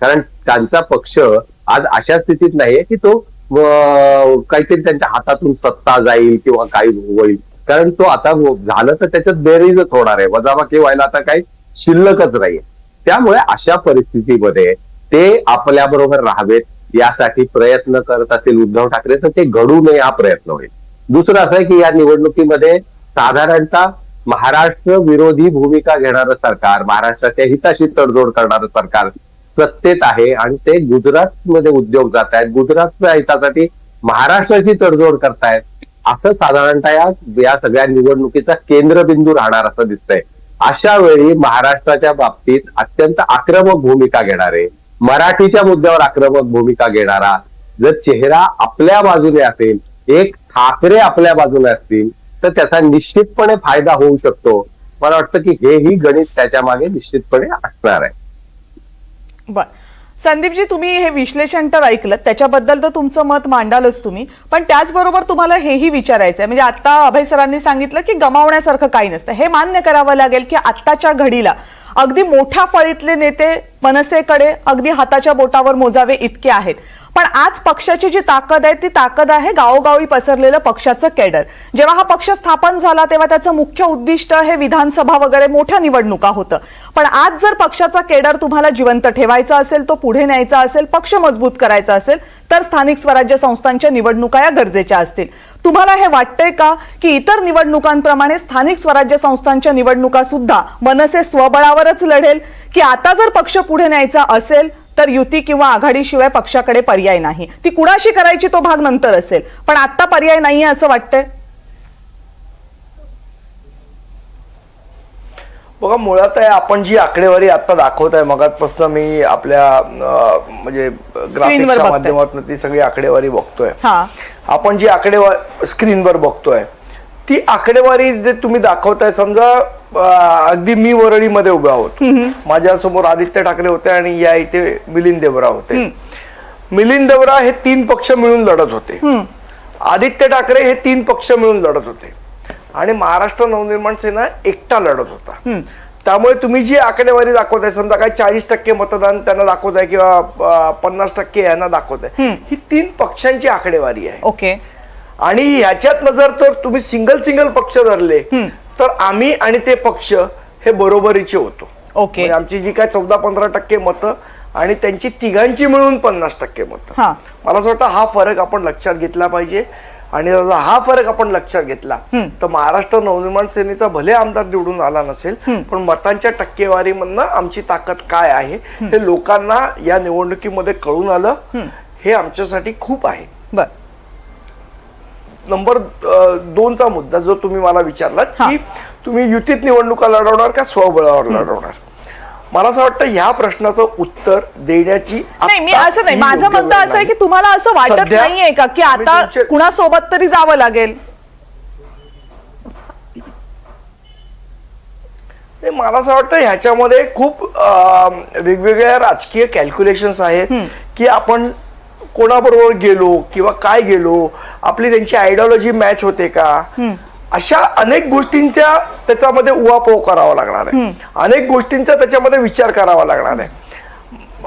कारण त्यांचा पक्ष आज अशा स्थितीत नाहीये की तो काहीतरी त्यांच्या हातातून सत्ता जाईल किंवा काही होईल, कारण तो आता झालं तर त्याच्यात बेरीजच होणार आहे, वजाबाकी व्हायला आता काही शिल्लकच नाहीये. त्यामुळे अशा परिस्थितीमध्ये ते आपल्या बरोबर राहावेत यासाठी प्रयत्न करत असतील उद्धव ठाकरे तर ते घडू नये हा प्रयत्न होईल. दुसरं असं आहे की या निवडणुकीमध्ये साधारणतः महाराष्ट्र विरोधी भूमिका घेणारं सरकार, महाराष्ट्राच्या हिताशी तडजोड करणारं सरकार सत्तेत आहे आणि ते गुजरातमध्ये उद्योग जात आहेत, गुजरातच्या हितासाठी महाराष्ट्राची तडजोड करतायत, असं साधारणतः या सगळ्या निवडणुकीचा केंद्रबिंदू राहणार असं दिसतंय. अशा वेळी महाराष्ट्राच्या बाबतीत अत्यंत आक्रमक भूमिका घेणारे, मराठीच्या मुद्द्यावर आक्रमक भूमिका घेणारा जर चेहरा आपल्या बाजूने असेल, एक ठाकरे आपल्या बाजूने असतील तर त्याचा निश्चितपणे फायदा होऊ शकतो. मला वाटतं की हेही गणित त्याच्या मागे निश्चितपणे असणार आहे. बर संदीपजी, तुम्ही हे विश्लेषण तर ऐकलं, त्याच्याबद्दल तर तुमचं मत मांडालच तुम्ही, पण त्याचबरोबर तुम्हाला हेही विचारायचं आहे, म्हणजे आता अभय सरांनी सांगितलं की गमावण्यासारखं काही नसतं. हे मान्य करावं लागेल की आत्ताच्या घडीला अगदी मोठ्या फळीतले नेते मनसेकडे अगदी हाताच्या बोटावर मोजावे इतके आहेत, पण आज पक्षाची जी ताकद आहे ती ताकद आहे गावोगावी पसरलेलं पक्षाचं कॅडर. जेव्हा हा पक्ष स्थापन झाला तेव्हा त्याचं मुख्य उद्दिष्ट हे विधानसभा वगैरे मोठ्या निवडणुका होतं, पण आज जर पक्षाचा कॅडर तुम्हाला जिवंत ठेवायचा असेल, तो पुढे न्यायचा असेल, पक्ष मजबूत करायचा असेल तर स्थानिक स्वराज्य संस्थांच्या निवडणुका या गरजेच्या असतील. तुम्हाला हे वाटतंय का की इतर निवडणुकांप्रमाणे स्थानिक स्वराज्य संस्थांच्या निवडणुका सुद्धा मनसे स्वबळावरच लढेल, की आता जर पक्ष पुढे न्यायचा असेल तर युती किंवा आघाडीशिवाय पक्षाकडे पर्याय नाही, ती कुणाशी करायची तो भाग नंतर असेल, पण आता पर्याय नाहीये असं वाटतंय? बघा, मुळात आहे आपण जी आकडेवारी आता दाखवत आहे, मगाचपासून मी आपल्या म्हणजे ग्राफिक्सच्या माध्यमातून ती सगळी आकडेवारी बघतोय. आपण जी आकडेवारी स्क्रीनवर बघतोय ती आकडेवारी जे तुम्ही दाखवताय, समजा अगदी मी वरळीमध्ये उभा होतो, माझ्यासमोर आदित्य ठाकरे होते आणि या इथे मिलिंद देवरा होते. मिलिंद देवरा हे 3 पक्ष मिळून लढत होते, आदित्य ठाकरे हे 3 पक्ष मिळून लढत होते. आणि महाराष्ट्र नवनिर्माण सेना एकटा लढत होता. त्यामुळे तुम्ही जी आकडेवारी दाखवताय, समजा काय 40% मतदान त्यांना दाखवताय किंवा 50% यांना दाखवताय, ही 3 पक्षांची आकडेवारी आहे. ओके. आणि ह्याच्यात जर तर तुम्ही सिंगल पक्ष धरले तर आम्ही आणि ते पक्ष हे बरोबरीचे होतो. ओके. म्हणजे आमची जी काय 14-15% मतं आणि त्यांची तिघांची मिळून 50% मतं. मला असं वाटतं हा फरक आपण लक्षात घेतला पाहिजे. आणि जर हा फरक आपण लक्षात घेतला तर महाराष्ट्र नवनिर्माण सेनेचा भले आमदार निवडून आला नसेल, पण मतांच्या टक्केवारीमधनं आमची ताकद काय आहे हे लोकांना या निवडणुकीमध्ये कळून आलं. हे आमच्यासाठी खूप आहे. बर. नंबर 2चा मुद्दा जो तुम्ही मला विचारलात की तुम्ही युतीत निवडणुका लढवणार का स्वबळावर लढवणार, मला असं वाटतं ह्या प्रश्नाचं उत्तर देण्याची नाही, मी असं नाही, माझं म्हणणं असं आहे की तुम्हाला असं वाटत नाहीये का की आता कुणासोबत तरी जावं लागेल? मला असं वाटतं ह्याच्यामध्ये खूप वेगवेगळ्या राजकीय कॅल्क्युलेशन्स आहेत की आपण कोणाबरोबर गेलो किंवा काय गेलो, आपली त्यांची आयडिओलॉजी मॅच होते का, अशा अनेक गोष्टींचा त्याच्यामध्ये उहापोह करावा लागणार आहे. अनेक गोष्टींचा त्याच्यामध्ये विचार करावा लागणार आहे.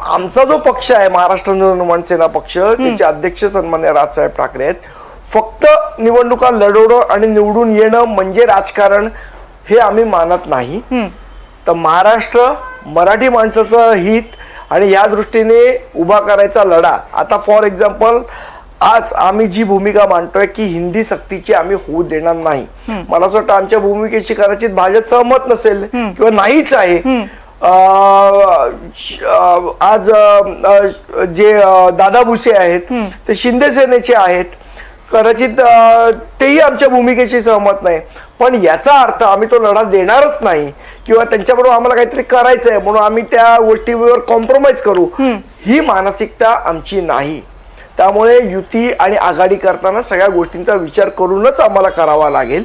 आमचा जो पक्ष आहे महाराष्ट्र नवनिर्माण सेना पक्ष, त्याचे अध्यक्ष सन्मान्य राजसाहेब ठाकरे आहेत. फक्त निवडणुका लढवणं आणि निवडून येणं म्हणजे राजकारण हे आम्ही मानत नाही. तर महाराष्ट्र मराठी माणसाचं हित आणि या दृष्टीने उभा करायचा लढा, आता फॉर एक्झाम्पल आज आम्ही जी भूमिका मांडतोय की हिंदी सक्तीची आम्ही होऊ देणार नाही, मला असं वाटतं आमच्या भूमिकेशी कदाचित भाजप सहमत नसेल किंवा नाहीच आहे. आज जे दादा भुसे आहेत ते शिंदे सेनेचे आहेत, कदाचित तेही आमच्या भूमिकेशी सहमत नाही. पण याचा अर्थ आम्ही तो लढा देणारच नाही किंवा त्यांच्याबरोबर आम्हाला काहीतरी करायचं आहे म्हणून आम्ही त्या गोष्टीवर कॉम्प्रोमाइज करू, ही मानसिकता आमची नाही. त्यामुळे युती आणि आघाडी करताना सगळ्या गोष्टींचा विचार करूनच आम्हाला करावा लागेल.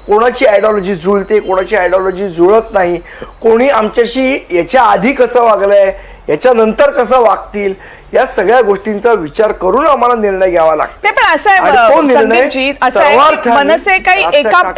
कोणाची आयडिओलॉजी जुळते, कोणाची आयडिओलॉजी जुळत नाही, कोणी आमच्याशी याच्या आधी कसं वागलंय, याच्यानंतर कसं वागतील, या सगळ्या गोष्टींचा विचार करून आम्हाला निर्णय घ्यावा लागतो. पण असं आहे संदीपजी, असं आहे की मनसे काही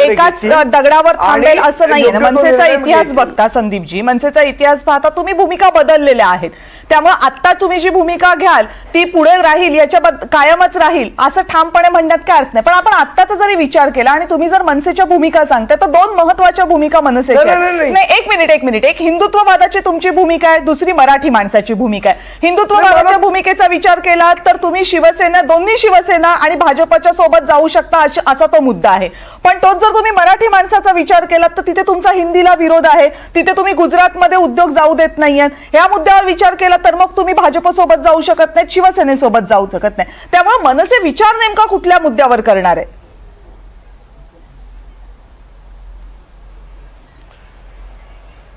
एकाच दगडावर थांबेल असं नाहीये. मनसेचा इतिहास बघता संदीपजी, मनसेचा इतिहास पाहता तुम्ही भूमिका बदललेल्या आहेत. त्यामुळे आता तुम्ही जी भूमिका घ्याल ती पुढे राहील, याच्या कायमच राहील असं ठामपणे म्हणण्यात काय अर्थ नाही. पण आपण आत्ताचा जरी विचार केला आणि तुम्ही जर मनसेच्या भूमिका सांगता तर 2 महत्वाच्या भूमिका मनसेच्या. नाही, एक मिनिट. एक हिंदुत्ववादाची तुमची भूमिका आहे, दुसरी मराठी माणसाची भूमिका आहे. हिंदुत्ववादाच्या भूमिकेचा विचार केला तर तुम्ही शिवसेना, दोन्ही शिवसेना आणि भाजपच्या सोबत जाऊ शकता असा तो मुद्दा आहे. पण तोच जर तुम्ही मराठी माणसाचा विचार केला तर तिथे तुमचा हिंदीला विरोध आहे, तिथे तुम्ही गुजरातमध्ये उद्योग जाऊ देत नाहीयेत. ह्या मुद्द्यावर विचार केला तर मग तुम्ही भाजपसोबत जाऊ शकत नाही, शिवसेनेसोबत जाऊ शकत नाही. त्यामुळे मनसे विचार नेमका कुठल्या मुद्द्यावर करणार आहे?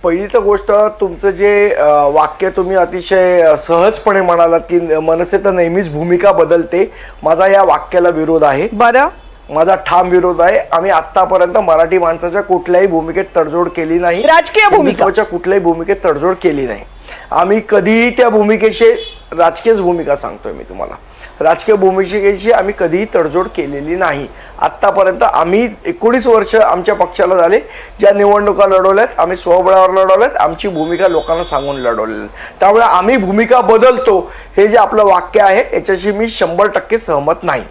पहिली तर गोष्ट, तुमचं जे वाक्य तुम्ही अतिशय सहजपणे म्हणालात की मनसे तर नेहमीच भूमिका बदलते, माझा या वाक्याला विरोध आहे. बरं, माझा ठाम विरोध आहे. आम्ही आतापर्यंत मराठी माणसाच्या कुठल्याही भूमिकेत तडजोड केली नाही, राजकीय भूमिकेच्या कुठल्याही भूमिकेत तडजोड केली नाही. आम्ही कधीही त्या भूमिकेशी, राजकीय भूमिका सांगतोय मी तुम्हाला, राजकीय भूमिकेशी आम्ही कधीही तडजोड केलेली नाही. आतापर्यंत आम्ही 19 वर्ष आमच्या पक्षाला झाले, ज्या निवडणुका लढवल्यात आम्ही स्वबळावर लढवल्यात, आमची भूमिका लोकांना सांगून लढवलेली. त्यामुळे आम्ही भूमिका बदलतो हे जे आपलं वाक्य आहे याच्याशी मी 100% सहमत नाही.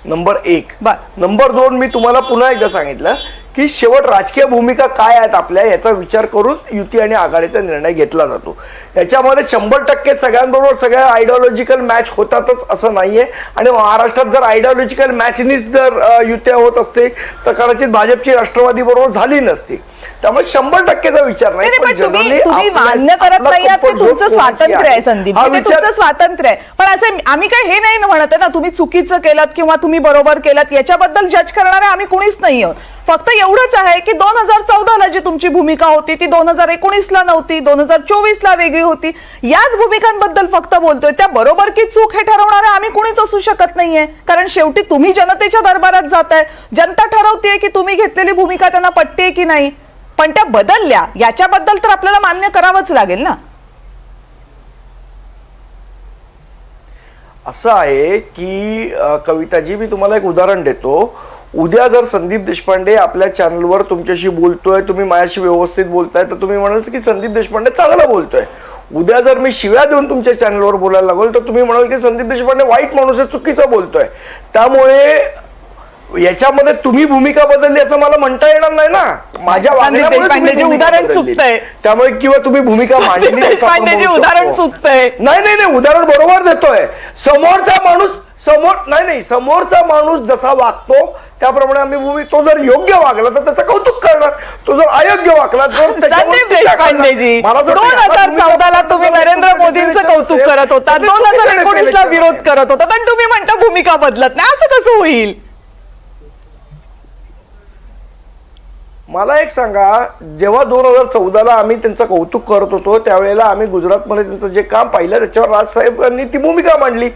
नंबर 1. नंबर 2, मी तुम्हाला पुन्हा एकदा सांगितलं की शेवट राजकीय भूमिका काय आहेत आपल्या याचा विचार करून युती आणि आघाडीचा निर्णय घेतला जातो. याच्यामध्ये 100% सगळ्यांबरोबर सगळ्या आयडिओलॉजिकल मॅच होतातच असं नाहीये. आणि महाराष्ट्रात जर आयडिओलॉजिकल मॅचनीच जर युत्या होत असते तर कदाचित भाजपची राष्ट्रवादी बरोबर झाली नसती. त्यामुळे 100%चा विचार नाही. पण तुम्ही मान्य करत नाही आहात, ते तुमचं स्वातंत्र्य आहे संदीप, ते तुमचं स्वातंत्र्य आहे. पण असं आम्ही काय हे नाही म्हणत आहे ना तुम्ही चुकीचं केलं किंवा तुम्ही बरोबर केलं याच्याबद्दल जज करणारे आम्ही कुणीच नाही आहोत. फक्त एवढंच आहे की 2014ला जी तुमची भूमिका होती ती 2019ला नव्हती, 2024ला वेगळी होती. याच भूमिकांबद्दल फक्त बोलतोय. त्या बरोबर की चूक हे ठरवणारे आम्ही कुणीच असू शकत नाहीये, कारण शेवटी तुम्ही जनतेच्या दरबारात जाताय, जनता ठरवतेय की तुम्ही घेतलेली भूमिका त्यांना पटते की नाही. पण त्या बदलल्या याच्याबद्दल तर आपल्याला मान्य करावंच लागेल ना. असं आहे की कविताजी, मी तुम्हाला एक उदाहरण देतो. उद्या जर संदीप देशपांडे आपल्या चॅनलवर तुमच्याशी बोलतोय, तुम्ही माझ्याशी व्यवस्थित बोलताय, तर तुम्ही म्हणाल की संदीप देशपांडे चांगला बोलतोय. उद्या जर मी शिव्या देऊन तुमच्या चॅनलवर बोलायला लागलो तर तुम्ही म्हणाल की संदीप देशपांडे वाईट माणूस आहे, चुकीचं बोलतोय. त्यामुळे याच्यामध्ये तुम्ही भूमिका बदलली असं मला म्हणता येणार नाही ना. माझ्या संदीप देशपांडेचे उदाहरण चुकतंय. त्यामुळे किंवा तुम्ही भूमिका मांडली देशपांडेचे उदाहरण चुकतंय. नाही, उदाहरण बरोबर देतोय. समोरचा माणूस जसा वागतो त्याप्रमाणे आम्ही तो जर योग्य वागला तर त्याचं कौतुक करणार, तो जर अयोग्य वागला तर संदीप देशपांडेजी 2014ला तुम्ही नरेंद्र मोदींचं कौतुक करत होता, 2019ला विरोध करत होता, तर तुम्ही म्हणता भूमिका बदलत नाही, असं कसं होईल? मला एक सांगा, जेव्हा 2014ला आम्ही त्यांचं कौतुक करत होतो त्यावेळेला आम्ही गुजरातमध्ये त्यांचं जे काम पाहिलं त्याच्यावर राजसाहेबांनी ती भूमिका मांडली.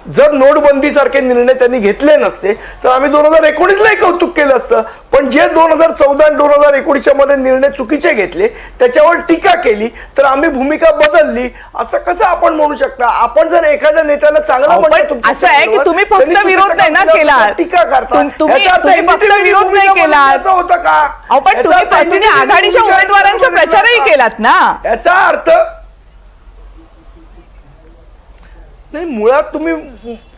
जर नोटबंदी सारखे निर्णय त्यांनी घेतले नसते तर आम्ही 2019लाही कौतुक केलं असतं. पण जे 2014 आणि 2019च्या मध्ये निर्णय चुकीचे घेतले त्याच्यावर टीका केली तर आम्ही भूमिका बदलली असं कसं आपण म्हणू शकता? आपण जर एखाद्या नेत्याला चांगला असं आहे की तुम्ही फक्त विरोध नाही ना केला, टीका करता, तुम्ही फक्त विरोध नाही केला होता का? पण तुम्ही आघाडीच्या उमेदवारांचा प्रचारही केलात ना. याचा अर्थ नाही, मुळात तुम्ही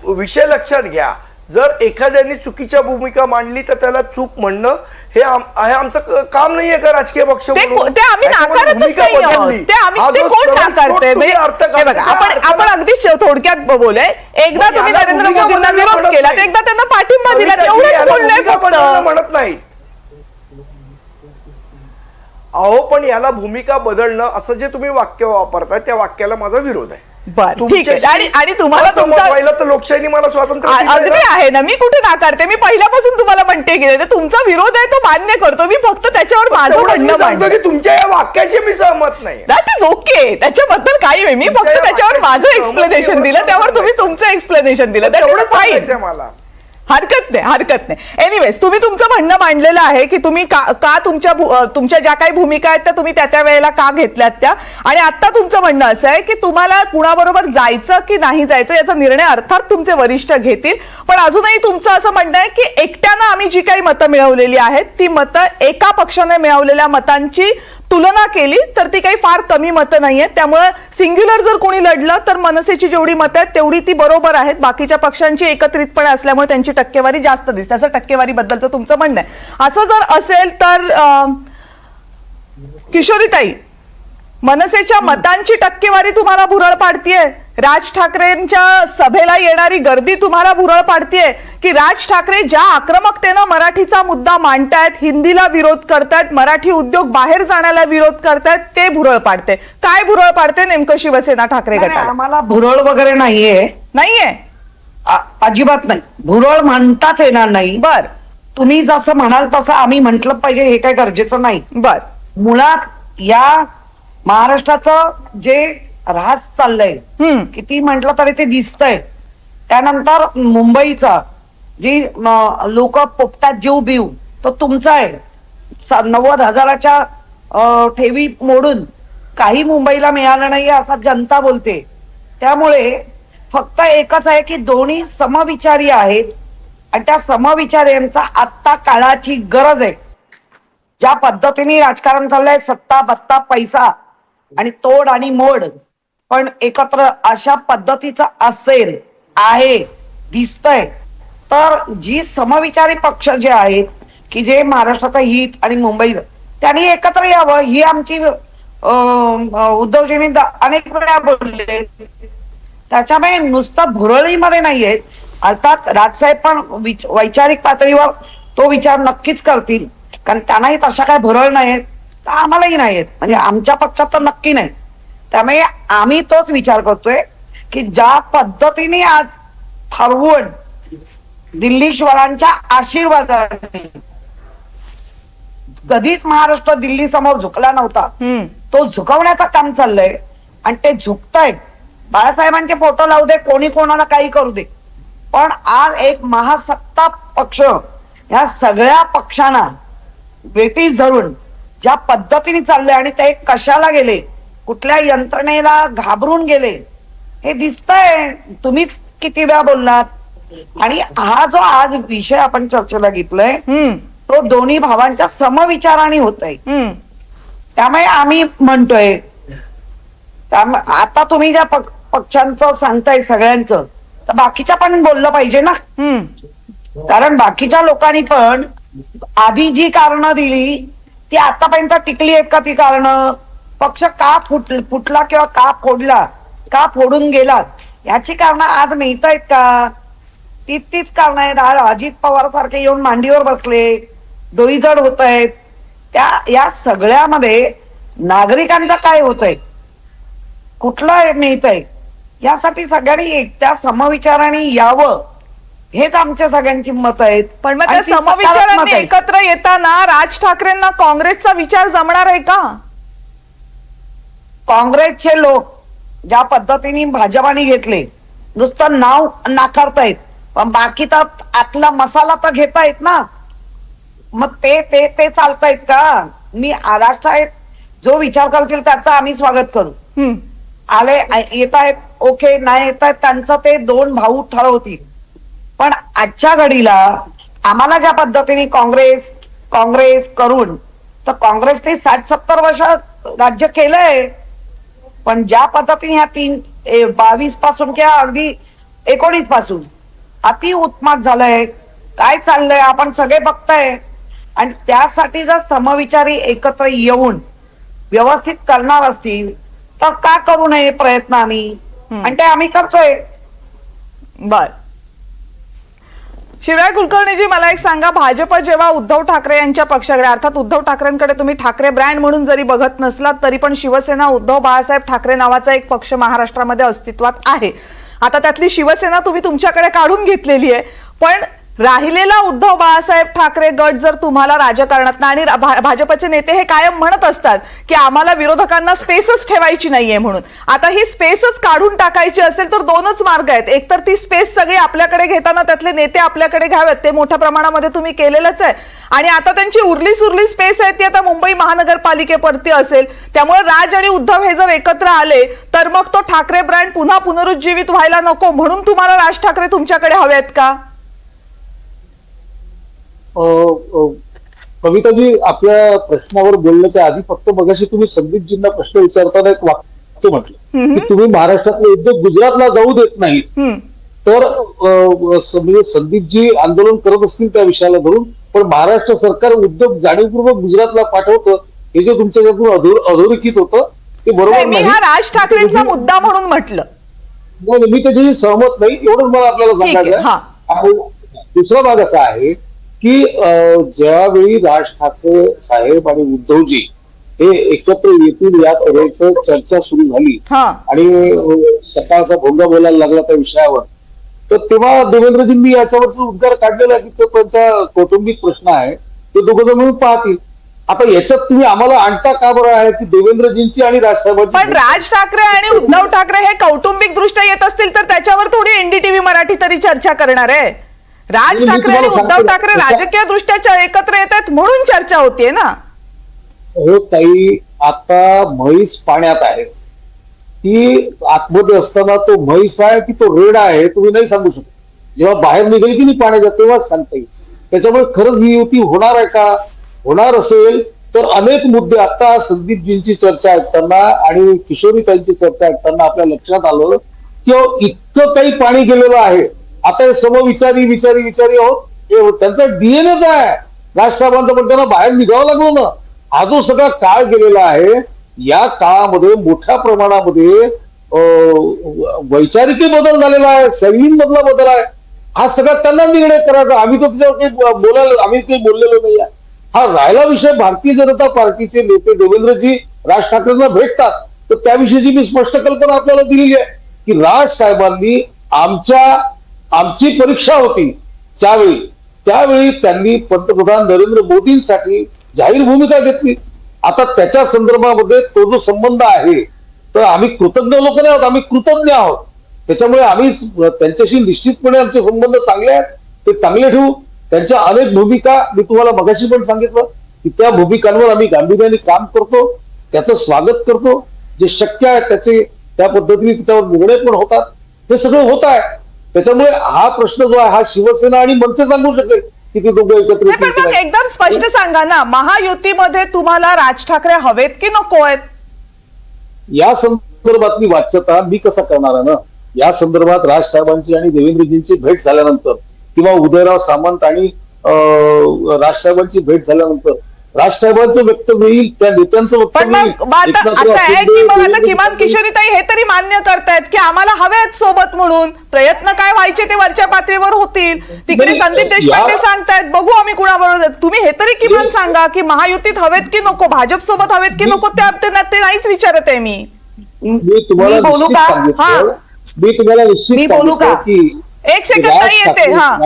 विषय लक्षात घ्या. जर एखाद्याने चुकीच्या भूमिका मांडली तर त्याला चूक म्हणणं हे आमचं काम नाहीये का राजकीय पक्ष म्हणून? ते आम्ही नाकारतच नाही. ते कोण नाकारते? आपण अगदी थोडक्यात बोलूय. एकदा तुम्ही नरेंद्र मोदींना विरोध केला, एकदा त्यांना पाठिंबा दिला, तेवढंच बोलणं फक्त म्हणत नाही. अहो पण याला भूमिका बदलणं असं जे तुम्ही वाक्य वापरताय त्या वाक्याला माझा विरोध आहे. बरं, ठीक आहे. आणि तुम्हाला तर लोकशाहीने मला स्वातंत्र्य अगदी आहे ना, मी कुठे नाकारते? मी पहिल्यापासून तुम्हाला म्हणते की तुमचा विरोध आहे तो मान्य करतो मी, फक्त त्याच्यावर माझं म्हणणं सांगतो की तुमच्या या वाक्याशी मी सहमत नाही. दॅट इज ओके, त्याच्याबद्दल काही नाही. मी फक्त त्याच्यावर माझं एक्सप्लेनेशन दिलं, त्यावर तुम्ही तुमचं एक्सप्लेनेशन दिलं, तेवढं फाईन, मला हरकत नाही. एनिवेज, तुम्ही तुमचं म्हणणं मांडलेलं आहे की तुम्ही का तुमच्या ज्या काही भूमिका आहेत त्या तुम्ही त्या वेळेला का घेतल्यात त्या, आणि आता तुमचं म्हणणं असं आहे की तुम्हाला कुणाबरोबर जायचं की नाही जायचं याचा निर्णय अर्थात तुमचे वरिष्ठ घेतील. पण अजूनही तुमचं असं म्हणणं आहे की एकट्यानं आम्ही जी काही मतं मिळवलेली आहेत ती मतं एका पक्षाने मिळवलेल्या मतांची तुलना केली तर ती काही फार कमी मतं नाहीयेत. त्यामुळे सिंग्युलर जर कोणी लढलं तर मनसेची जेवढी मतं आहेत तेवढी ती बरोबर आहेत. बाकीच्या पक्षांची एकत्रितपणे असल्यामुळे त्यांची टक्केवारी जास्त दिसते, असं टक्केवारीबद्दलचं तुमचं म्हणणं आहे. असं जर असेल तर किशोरीताई, मनसेच्या मतांची टक्केवारी तुम्हाला भुरळ पाडतीये? राज ठाकरेंच्या सभेला येणारी गर्दी तुम्हाला भुरळ पाडतीये की राज ठाकरे ज्या आक्रमकतेनं मराठीचा मुद्दा मांडतायत, हिंदीला विरोध करतायत, मराठी उद्योग बाहेर जाण्याला विरोध करतायत, ते भुरळ पाडते? काय भुरळ पाडते नेमकं शिवसेना ठाकरे गटाला? आम्हाला भुरळ वगैरे नाहीये. अजिबात नाही. भुरळ म्हणताच येणार नाही. बर, तुम्ही जसं म्हणाल तसं आम्ही म्हटलं पाहिजे हे काही गरजेचं नाही. बर, मुळात या महाराष्ट्राचं जे ऱ्हास चाललंय, किती म्हटलं तरी ते दिसतंय. त्यानंतर मुंबईचा जी लोक पोपटात जीव बिव तो तुमचा आहे. 90,000च्या ठेवी मोडून काही मुंबईला मिळालं नाही असं जनता बोलते. त्यामुळे फक्त एकच आहे की दोन्ही समविचारी आहेत आणि त्या समविचाऱ्यांचा आत्ता काळाची गरज आहे. ज्या पद्धतीने राजकारण चाललंय, सत्ता बत्ता पैसा आणि तोड आणि मोड, पण एकत्र अशा पद्धतीचं असेल आहे दिसतंय तर जी समविचारी पक्ष जे आहेत की जे महाराष्ट्राचं हित आणि मुंबई, त्यांनी एकत्र यावं ही आमची उद्धवजींनी अनेक वेळा बोलले. त्याच्यामुळे नुसतं भुरळीमध्ये नाहीये. अर्थात राजसाहेब पण वैचारिक पातळीवर तो विचार नक्कीच करतील, कारण त्यांनाही तशा काय भुरळ नाहीत, आम्हालाही नाहीत, म्हणजे आमच्या पक्षात तर नक्की नाही. त्यामुळे आम्ही तोच विचार करतोय की ज्या पद्धतीने आज ठरवून दिल्लीश्वरांच्या आशीर्वादाने कधीच महाराष्ट्र दिल्ली समोर झुकला नव्हता, तो झुकवण्याचं काम चाललंय आणि ते झुकतायत. बाळासाहेबांचे फोटो लावू दे, कोणी कोणाला काही करू दे, पण आज एक महासत्ता पक्ष ह्या सगळ्या पक्षांना वेटीस धरून ज्या पद्धतीने चालले आणि ते कशाला गेले, कुठल्या यंत्रणेला घाबरून गेले हे दिसतंय. तुम्हीच किती वेळा बोललात आणि हा जो आज विषय आपण चर्चेला घेतलाय तो दोन्ही भावांच्या समविचाराने होत आहे. त्यामुळे आम्ही म्हणतोय आता तुम्ही ज्या पक्षांचं सांगताय सगळ्यांचं, तर बाकीच्या पण बोललं पाहिजे ना. कारण बाकीच्या लोकांनी पण आधी जी कारणं दिली ती आतापर्यंत टिकली आहेत का? ती कारणं पक्ष का फुटला किंवा का फोडला, का फोडून गेला, याची कारणं आज मिळत आहेत का? तीच कारणं आहेत. अजित पवार सारखे येऊन मांडीवर बसले, डोईजड होत आहेत. या सगळ्यामध्ये नागरिकांचं काय होतंय, कुठलं मिळतंय, यासाठी सगळ्यांनी एकट्या समविचाराने यावं, हेच आमच्या सगळ्यांची मत आहेत. पण मग आणि त्या ती सकारात्मक समविचारांनी आहेत. एकत्र येताना राज ठाकरेंना काँग्रेसचा विचार जमणार आहे का? काँग्रेसचे लोक ज्या पद्धतीने भाजपाने घेतले, नुसतं नाव नाकारतायत, पण बाकी तर आतला मसाला तर घेतायत ना. मग ते चालतायत का? मी राष्ट्र जो विचार करतील त्याचा आम्ही स्वागत करू. आले येत आहेत ओके, नाही येत आहेत त्यांचं ते दोन भाऊ ठरवतील. पण आजच्या घडीला आम्हाला ज्या पद्धतीने काँग्रेस करून, तर काँग्रेसने 60-70 वर्ष राज्य केलंय, पण ज्या पद्धतीने ह्या 22 पासून किंवा अगदी 19 पासून अति उत्माद झालंय, काय चाललंय आपण सगळे बघताय. आणि त्यासाठी जर समविचारी एकत्र येऊन व्यवस्थित करणार असतील तर का करू नये प्रयत्न आम्ही, आणि ते आम्ही करतोय. बर, शिवराय कुलकर्णीजी मला एक सांगा, भाजप जेव्हा उद्धव ठाकरे यांच्या पक्षाकडे, अर्थात उद्धव ठाकरेंकडे तुम्ही ठाकरे ब्रँड म्हणून जरी बघत नसलात तरी पण शिवसेना उद्धव बाळासाहेब ठाकरे नावाचा एक पक्ष महाराष्ट्रामध्ये अस्तित्वात आहे. आता त्यातली शिवसेना तुम्ही तुमच्याकडे काढून घेतलेली आहे, पण राहिलेला उद्धव बाळासाहेब ठाकरे गट जर तुम्हाला राजकारणात, आणि भाजपचे नेते हे कायम म्हणत असतात की आम्हाला विरोधकांना स्पेसच ठेवायची नाहीये म्हणून, आता ही स्पेसच काढून टाकायची असेल तर दोनच मार्ग आहेत. एक तर ती स्पेस सगळी आपल्याकडे घेताना त्यातले नेते आपल्याकडे घ्यावेत, ते मोठ्या प्रमाणामध्ये तुम्ही केलेलंच आहे, आणि आता त्यांची उरली सुरली स्पेस आहे ती आता मुंबई महानगरपालिकेवरती असेल. त्यामुळे राज आणि उद्धव हे जर एकत्र आले तर मग तो ठाकरे ब्रँड पुन्हा पुनरुज्जीवित व्हायला नको, म्हणून तुम्हाला राज ठाकरे तुमच्याकडे हवेत का? कविताजी, आपल्या प्रश्नावर बोलण्याच्या आधी फक्त मगाशी तुम्ही संदीपजींना प्रश्न विचारताना एक वाक्य म्हटलं की तुम्ही महाराष्ट्रातले उद्योग गुजरातला जाऊ देत नाहीत. तर म्हणजे संदीपजी आंदोलन करत असतील त्या विषयाला धरून, पण महाराष्ट्र सरकार उद्योग जाणीवपूर्वक गुजरातला पाठवतं हे जे तुमच्याकडून अधोरेखित होतं ते बरोबर मी हा राज ठाकरेंचा मुद्दा म्हणून म्हटलं. मी त्याच्याशी सहमत नाही, एवढंच मला आपल्याला सांगायचं आहे. आणि दुसरा भाग असा आहे की ज्यावेळी राज ठाकरे साहेब आणि उद्धवजी हे एकत्र येतील यात चर्चा सुरू झाली आणि सकाळचा भोंगा बोलायला लागला त्या विषयावर, तर तेव्हा देवेंद्रजींनी याच्यावरचा उद्गार काढलेला की तो त्यांचा कौटुंबिक प्रश्न आहे, ते दोघं मिळून पाहतील. आता याच्यात तुम्ही आम्हाला आणता का बरं आहे की देवेंद्रजींची आणि राजसाहेबांची? पण राज ठाकरे आणि उद्धव ठाकरे हे कौटुंबिक दृष्ट्या येत असतील तर त्याच्यावर थोडी एनडीटीव्ही मराठी तरी चर्चा करणार आहे. राज ठाकरे आणि उद्धव ठाकरे राजकीय दृष्ट्या एकत्र येत आहेत म्हणून चर्चा होतीये ना. हो ताई, आता म्हैस पाण्यात आहे, ती आतमध्ये असताना तो म्हैस आहे की तो रेड आहे तुम्ही नाही सांगू शकत. जेव्हा बाहेर निघेल की नाही पाण्याच्या तेव्हाच सांगता येईल. त्याच्यामुळे खरंच ही युती होणार आहे का? होणार असेल तर अनेक मुद्दे, आता संदीपजींची चर्चा ऐकताना आणि किशोरीताईंची चर्चा ऐकताना आपल्या लक्षात आलं की इतकं काही पाणी गेलेलं आहे. आता हे समविचारी आहोत, त्यांचा डीएनएच आहे राजसाहेबांचा, पण त्यांना बाहेर निघावं लागलं ना. हा जो सगळा काळ गेलेला आहे, या काळामध्ये मोठ्या प्रमाणामध्ये वैचारिक बदल झालेला आहे, शैलींमधला बदल आहे. हा सगळा त्यांना निर्णय करायचा. आम्ही तर त्याच्यावर आम्ही काही बोललेलो नाही. हा राहिला विषय भारतीय जनता पार्टीचे नेते देवेंद्रजी राज ठाकरेंना भेटतात, तर त्याविषयीची मी स्पष्ट कल्पना आपल्याला दिलेली आहे की राज साहेबांनी आमची परीक्षा होती त्यावेळी त्यांनी पंतप्रधान नरेंद्र मोदींसाठी जाहीर भूमिका घेतली. आता त्याच्या संदर्भामध्ये तो जो संबंध आहे, तर आम्ही कृतज्ञ लोक नाही आहोत, आम्ही कृतज्ञ आहोत. त्याच्यामुळे आम्ही त्यांच्याशी निश्चितपणे आमचे संबंध चांगले आहेत, ते चांगले ठेवू. त्यांच्या अनेक भूमिका मी तुम्हाला मगाशी पण सांगितलं की त्या भूमिकांवर आम्ही गांभीर्याने काम करतो, त्याचं स्वागत करतो. जे शक्य आहे त्या पद्धतीने त्याच्यावर निर्णय पण होतात, हे सगळं होत आहे. त्याच्यामुळे हा प्रश्न जो आहे हा शिवसेना आणि मनसे सांगू शकेल की ते दोघं एकत्र नाही, पण येतील मग की नाही. एकदम स्पष्ट सांगा ना, महायुतीमध्ये तुम्हाला राज ठाकरे हवेत की नको आहेत? या संदर्भातली वाच्यता मी कसा करणार आहे ना. या संदर्भात राज साहेबांची आणि देवेंद्रजींची भेट झाल्यानंतर किंवा उदयराव सामंत आणि राज साहेबांची भेट झाल्यानंतर राजसाहेबांचं वक्तव्य येईल, त्या नेत्यांचं पण वक्तव्य मग आता असं आहे की मग आता किमान किशोरीताई हे तरी मान्य करतायत की आम्हाला हवेत सोबत म्हणून, प्रयत्न काय व्हायचे ते वरच्या पातळीवर होतील. तिकडे नाही, संदीप देशपांडे सांगतायत बघू आम्ही कुणाबरोबर. तुम्ही हे तरी किमान सांगा की महायुतीत हवेत की नको, भाजप सोबत हवेत की नको. ते नाहीच विचारत आहे मी. मी तुम्हाला मी बोलू निश्चित का? सांगितलं, मी तुम्हाला मी निश्चित बोलू का? सांगितलं की एक सेकंद ताई येते. हा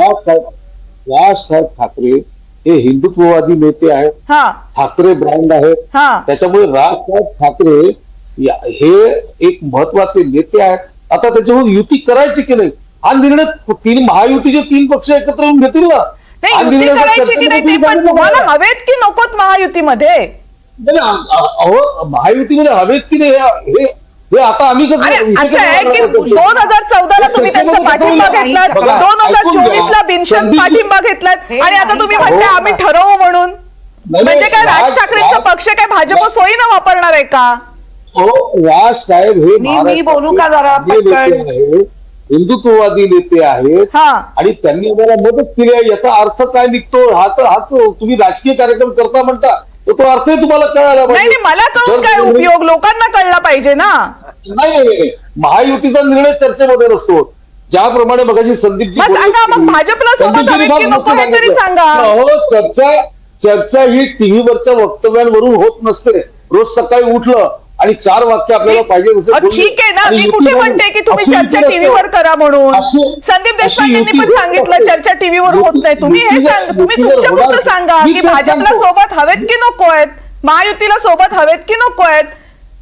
राजसाहेब ठाकरे हे हिंदुत्ववादी नेते आहेत, हा ठाकरे ब्रँड आहेत. हा त्याच्यामुळे राजसाहेब ठाकरे हे एक महत्वाचे नेते आहेत. आता त्याच्यावर युती करायची की नाही हा निर्णय महायुतीचे 3 पक्ष एकत्र येऊन घेतील ना. नाही, हा युती निर्णय करायची की नाही ते पण तुम्हाला हवेत की नकोत महायुतीमध्ये? अहो महायुतीमध्ये हवेत की नाही हे आता आम्ही अरे असं आहे की 2014ला तुम्ही त्यांचा पाठिंबा घेतलात, 2024ला बिनशर्त पाठिंबा घेतलात आणि आता तुम्ही म्हणताय आम्ही ठरवू म्हणून. म्हणजे काय राज ठाकरेंचा पक्ष काय भाजप सोयीनं वापरणार आहे का? राज साहेब हे मी बोलू का जरा पटकन? हिंदुत्ववादी नेते आहेत हा आणि त्यांनी आम्हाला मदत केली आहे. याचा अर्थ काय निघतो हा तो तुम्ही राजकीय कार्यक्रम करता म्हणता तर तो अर्थही तुम्हाला कळायला नाही नाही, मला कळून काय उपयोग, लोकांना कळला पाहिजे ना. नाही महायुतीचा निर्णय चर्चेमध्ये नसतो. ज्याप्रमाणे बघाची संदीपजी मग सांगा, मग भाजपला सोबत हवेत की नको हे तरी सांगा. चर्चा ही टीव्हीवरच्या वक्तव्यांवरून होत नसते. रोज सकाळी उठलं आणि 4 वाक्य आपल्याला पाहिजे ठीक आहे ना, मी कुठे म्हणते की तुम्ही चर्चा टीव्हीवर करा म्हणून. संदीप देशपांडेंनी पण सांगितलं चर्चा टीव्हीवर होत नाही. तुम्ही हे सांगा, तुम्ही तुमच्या पुरतं सांगा की भाजपला सोबत हवेत की नको आहेत, महायुतीला सोबत हवेत की नको आहेत,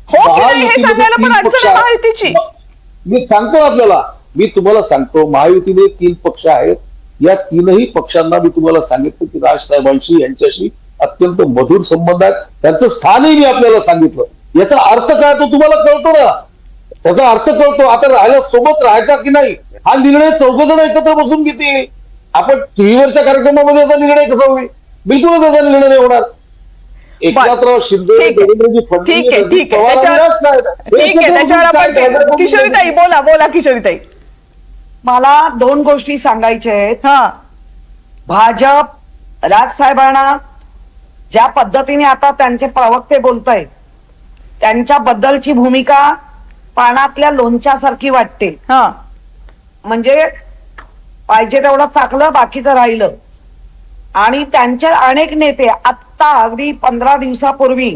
हो की नाही हे सांगायला पण अडचण आहे महायुतीची. मी सांगतो आपल्याला, मी तुम्हाला सांगतो महायुतीने 3 पक्ष आहेत. या 3ही पक्षांना मी तुम्हाला सांगितलं की राजसाहेबांशी यांच्याशी अत्यंत मधुर संबंध आहेत. त्यांचं स्थानही मी आपल्याला सांगितलं. याचा अर्थ काय तो तुम्हाला कळतो ना. त्याचा अर्थ कळतो. आता राहायला सोबत राहायचा की नाही हा निर्णय 4 जण एकत्र बसून घेतील. आपण टीव्हीवरच्या कार्यक्रमामध्ये याचा निर्णय कसा होईल? बिलकुलच त्याचा निर्णय नाही होणार. एकनाथराव शिंदे, देवेंद्रजी फडणवीस, ठीक आहे त्याच्यावर आपण किशोरीताई बोला किशोरीताई. मला 2 गोष्टी सांगायच्या आहेत. हा भाजप राजसाहेबांना ज्या पद्धतीने आता त्यांचे प्रवक्ते बोलतायत त्यांच्याबद्दलची भूमिका पानातल्या लोणच्यासारखी वाटते. हा म्हणजे पाहिजे तेवढं चाकलं बाकीचं राहिलं. आणि त्यांचे अनेक नेते आत्ता अगदी 15 दिवसापूर्वी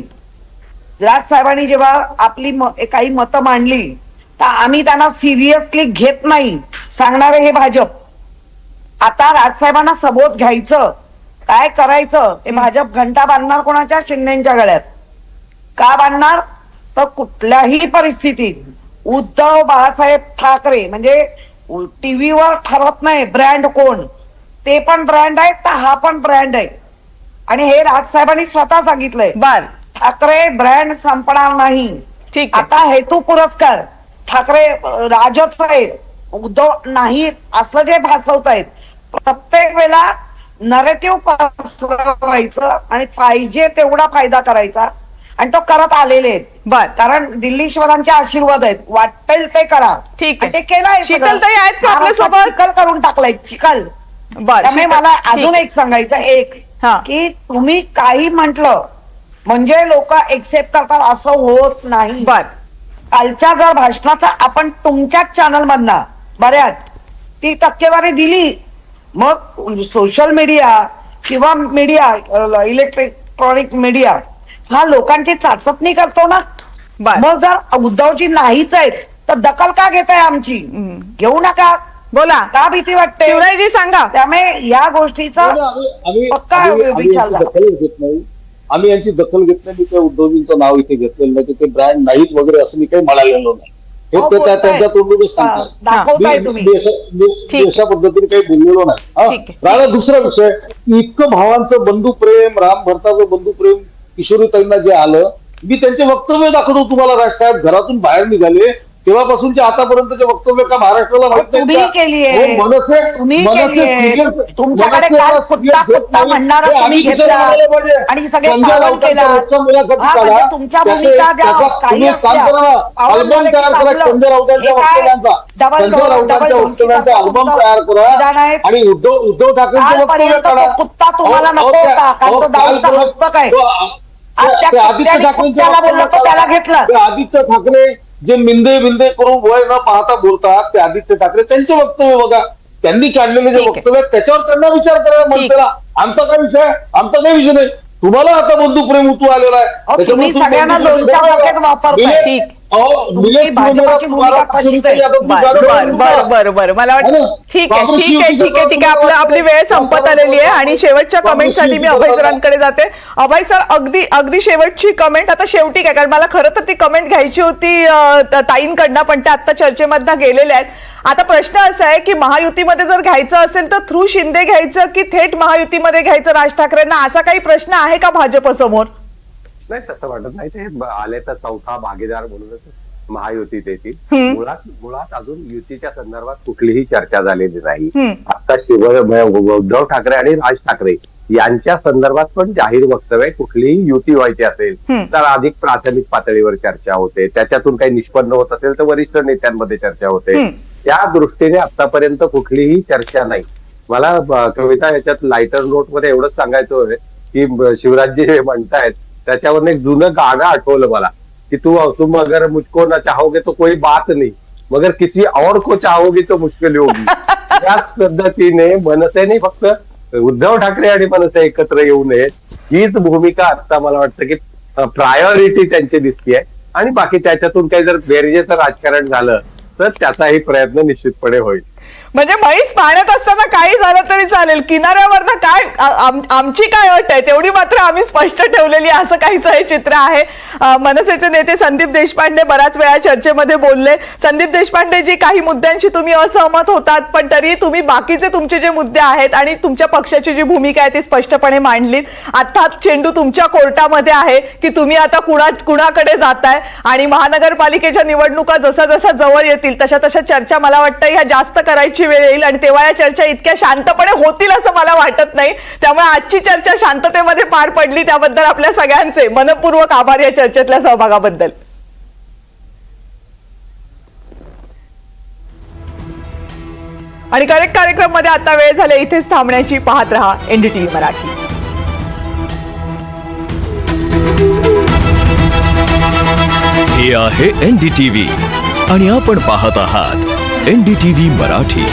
राजसाहेबांनी जेव्हा आपली काही मतं मांडली तर आम्ही त्यांना सिरियसली घेत नाही सांगणारे हे भाजप. आता राजसाहेबांना सबोध घ्यायचं काय करायचं ते भाजप घंटा बांधणार कोणाच्या? शिंदेच्या गळ्यात. का बांधणार? तर कुठल्याही परिस्थितीत उद्धव बाळासाहेब ठाकरे म्हणजे टीव्हीवर ठरत नाही ब्रँड कोण, ते पण ब्रँड आहे तर हा पण ब्रँड आहे. आणि हे राजसाहेबांनी स्वतः सांगितलंय बर ठाकरे ब्रँड संपणार नाही. ठीक आहे. आता हेतू पुरस्कार ठाकरे राजच आहेत उद्धव नाहीत असं जे भासवतायत प्रत्येक वेळेला नरेटिव्ह पसरवायचं आणि पाहिजे तेवढा फायदा करायचा आणि तो करत आलेले आहेत. बर कारण दिल्लीश्वरांचे आशीर्वाद आहेत. वाटेल ते करा. ठीक आहे. आणि ते केलंय. शीतलताई आहेत का आपल्यासोबत? चिखल करून टाकलाय चिखल. बर त्यामुळे मला अजून एक सांगायचं हा. की तुम्ही काही म्हटलं म्हणजे लोक एक्सेप्ट करतात असं होत नाही. बर कालच्या जर भाषणाचा आपण तुमच्याच चॅनल मधनं बऱ्याच ती टक्केवारी दिली मग सोशल मीडिया किंवा मीडिया इलेक्ट्रॉनिक मीडिया हा लोकांची चाचपणी करतो ना. बर मग जर उद्धवजी नाहीच आहेत तर दखल का घेताय आमची? घेऊ नका. बोला का भीती वाटते? शिवरायजी सांगा. त्यामुळे या गोष्टीचा पक्का विचार झाला. दखल घेत नाही आम्ही यांची दखल घेत नाही. मी त्या उद्धवजींचं नाव इथे घेतलेलं नाही. ते ब्रँड नाहीत वगैरे असं मी काही म्हणालेलो नाही. हे त्यांच्या तोंडूनच सांगतात. दाखवताय तुम्ही देशा पद्धतीने काही बोललेलो नाही. राहिला दुसरा विषय, इतकं भावांचं बंधुप्रेम राम भरताचं बंधुप्रेम किशोरीताईंना जे आलं मी त्यांचे वक्तव्य दाखवतो तुम्हाला. राजसाहेब घरातून बाहेर निघाले तेव्हापासूनच्या आतापर्यंतचे वक्तव्य का महाराष्ट्राला माहित नाही तुम्ही का? केलीये. हो, मनसे तुम्ही मनसे केलीये. serious- तुमच्याकडे मनसे काल serious घेत कुत्ता नाही. म्हणणारा हे तुम्ही आम्ही घेतला. कशाला बोलायला पाहिजे? आणि सगळे संजय पावन राऊतांच्या केला. रोजच्या मुलाखती हा, काढा. म्हणजे तुमच्या त्याचे- भूमिका ज्या त्याचा- काही तुम्ही असल्या, काम करा. पावन अल्बम झाले की तयार करा चांगलं. संजय राऊतांच्या हे काय? वक्तव्यांचा. डबल संजय राऊतांच्या डबल वक्तव्यांचा अल्बम तयार विधान करा आहेत. आणि उद्धव ठाकरेंचे वक्तव्य कालपर्यंत काढा. तो कुत्ता तुम्हाला अहो, नको त्या- होता, कारण अहो, तो दाऊदचा काल हस्तक आहे. आज त्या ते आदित्य कुत्त्याने ठाकरेंचे कुत्त्याला बोलला तो त्याला घेतला. ते आदित्य ठाकरे जे मिंदे बिंदे करून वय न पाहता बोलतात ते आदित्य ठाकरे त्यांचे वक्तव्य बघा. त्यांनी काढलेले जे ठीक आहे. वक्तव्य आहेत, त्याच्यावर त्यांना विचार करा मनसेला. आमचा काय विषय आहे? आमचा काही विषय नाही. तुम्हाला आता बंधुप्रेम उतू आलेला आहे. तुम्ही त्याच्यामुळे सगळ्यांना बंधुप्रेम लोणच्यासारखेच वापरताय. मिलेट- ठीक. अहो, तुमची मिलेट भाजपाची भूमिका तशीच आहे. बर मला वाटतं ठीक आहे आपली वेळ संपत आलेली आहे आणि शेवटच्या कमेंटसाठी मी अभय सरांकडे जाते. अभय सर, अगदी शेवटची कमेंट आता शेवटी काय, कारण मला खरं तर ती कमेंट घ्यायची होती ताईंकडनं, पण त्या आता चर्चेमधनं गेलेल्या आहेत. आता प्रश्न असा आहे की महायुतीमध्ये जर घ्यायचं असेल तर थ्रू शिंदे घ्यायचं की थेट महायुतीमध्ये घ्यायचं राज ठाकरेंना, असा काही प्रश्न आहे का भाजपसमोर? नाही तसं वाटत नाही. ते आले तर चौथा भागीदार म्हणूनच महायुतीत येतील. मुळात अजून युतीच्या संदर्भात कुठलीही चर्चा झालेली नाही. आता उद्धव ठाकरे आणि राज ठाकरे यांच्या संदर्भात पण जाहीर वक्तव्य, कुठलीही युती व्हायची असेल तर अधिक प्राथमिक पातळीवर चर्चा होते. त्याच्यातून काही निष्पन्न होत असेल तर वरिष्ठ नेत्यांमध्ये चर्चा होते. त्या दृष्टीने आतापर्यंत कुठलीही चर्चा नाही. मला कविता याच्यात लायटर नोट मध्ये एवढंच सांगायचं होतं की शिवराजजी हे म्हणतायत त्याच्यावर एक जुनं गाणं आठवलं मला कि तुम अगर मुझको न चाहोगे तो कोई बात नहीं, मगर किसी और को चाहोगे तो मुश्किल होगी. याच पद्धतीने मनसेने फक्त उद्धव ठाकरे आणि मनसे एकत्र येऊ नयेत हीच भूमिका आता मला वाटतं की प्रायोरिटी त्यांची दिसतीये. आणि बाकी त्याच्यातून काही जर बेरजेचं राजकारण झालं तर त्याचाही प्रयत्न निश्चितपणे होईल. म्हणजे म्हैस पाण्यात असताना काही झालं तरी चालेल, किनाऱ्यावरनं काय आमची काय अट आहे तेवढी मात्र आम्ही स्पष्ट ठेवलेली, असं काहीच हे चित्र आहे. मनसेचे नेते संदीप देशपांडे बऱ्याच वेळा चर्चेमध्ये बोलले. संदीप देशपांडेजी, काही मुद्द्यांशी तुम्ही असहमत होतात, पण तरी तुम्ही बाकीचे तुमचे जे मुद्दे आहेत आणि तुमच्या पक्षाची जी भूमिका आहे ती स्पष्टपणे मांडलीत. अर्थात चेंडू तुमच्या कोर्टामध्ये आहे की तुम्ही आता कुणाकडे जाताय, आणि महानगरपालिकेच्या निवडणुका जसा जसा जवळ येतील तशा तशा चर्चा मला वाटतं ह्या जास्त करायची वेळ येईल, आणि तेव्हा या चर्चा इतक्या शांतपणे होतील असं मला वाटत नाही. त्यामुळे आजची चर्चा शांततेमध्ये पार पडली, त्याबद्दल आपल्या सगळ्यांचे मनपूर्वक आभार या चर्चेतल्या सहभागाबद्दल. आणि करेक्ट कार्यक्रम मध्ये आता वेळ झाली इथेच थांबण्याची. पाहत रहा NDTV मराठी. हे आहे NDTV आणि आपण पाहत आहात NDTV मराठी.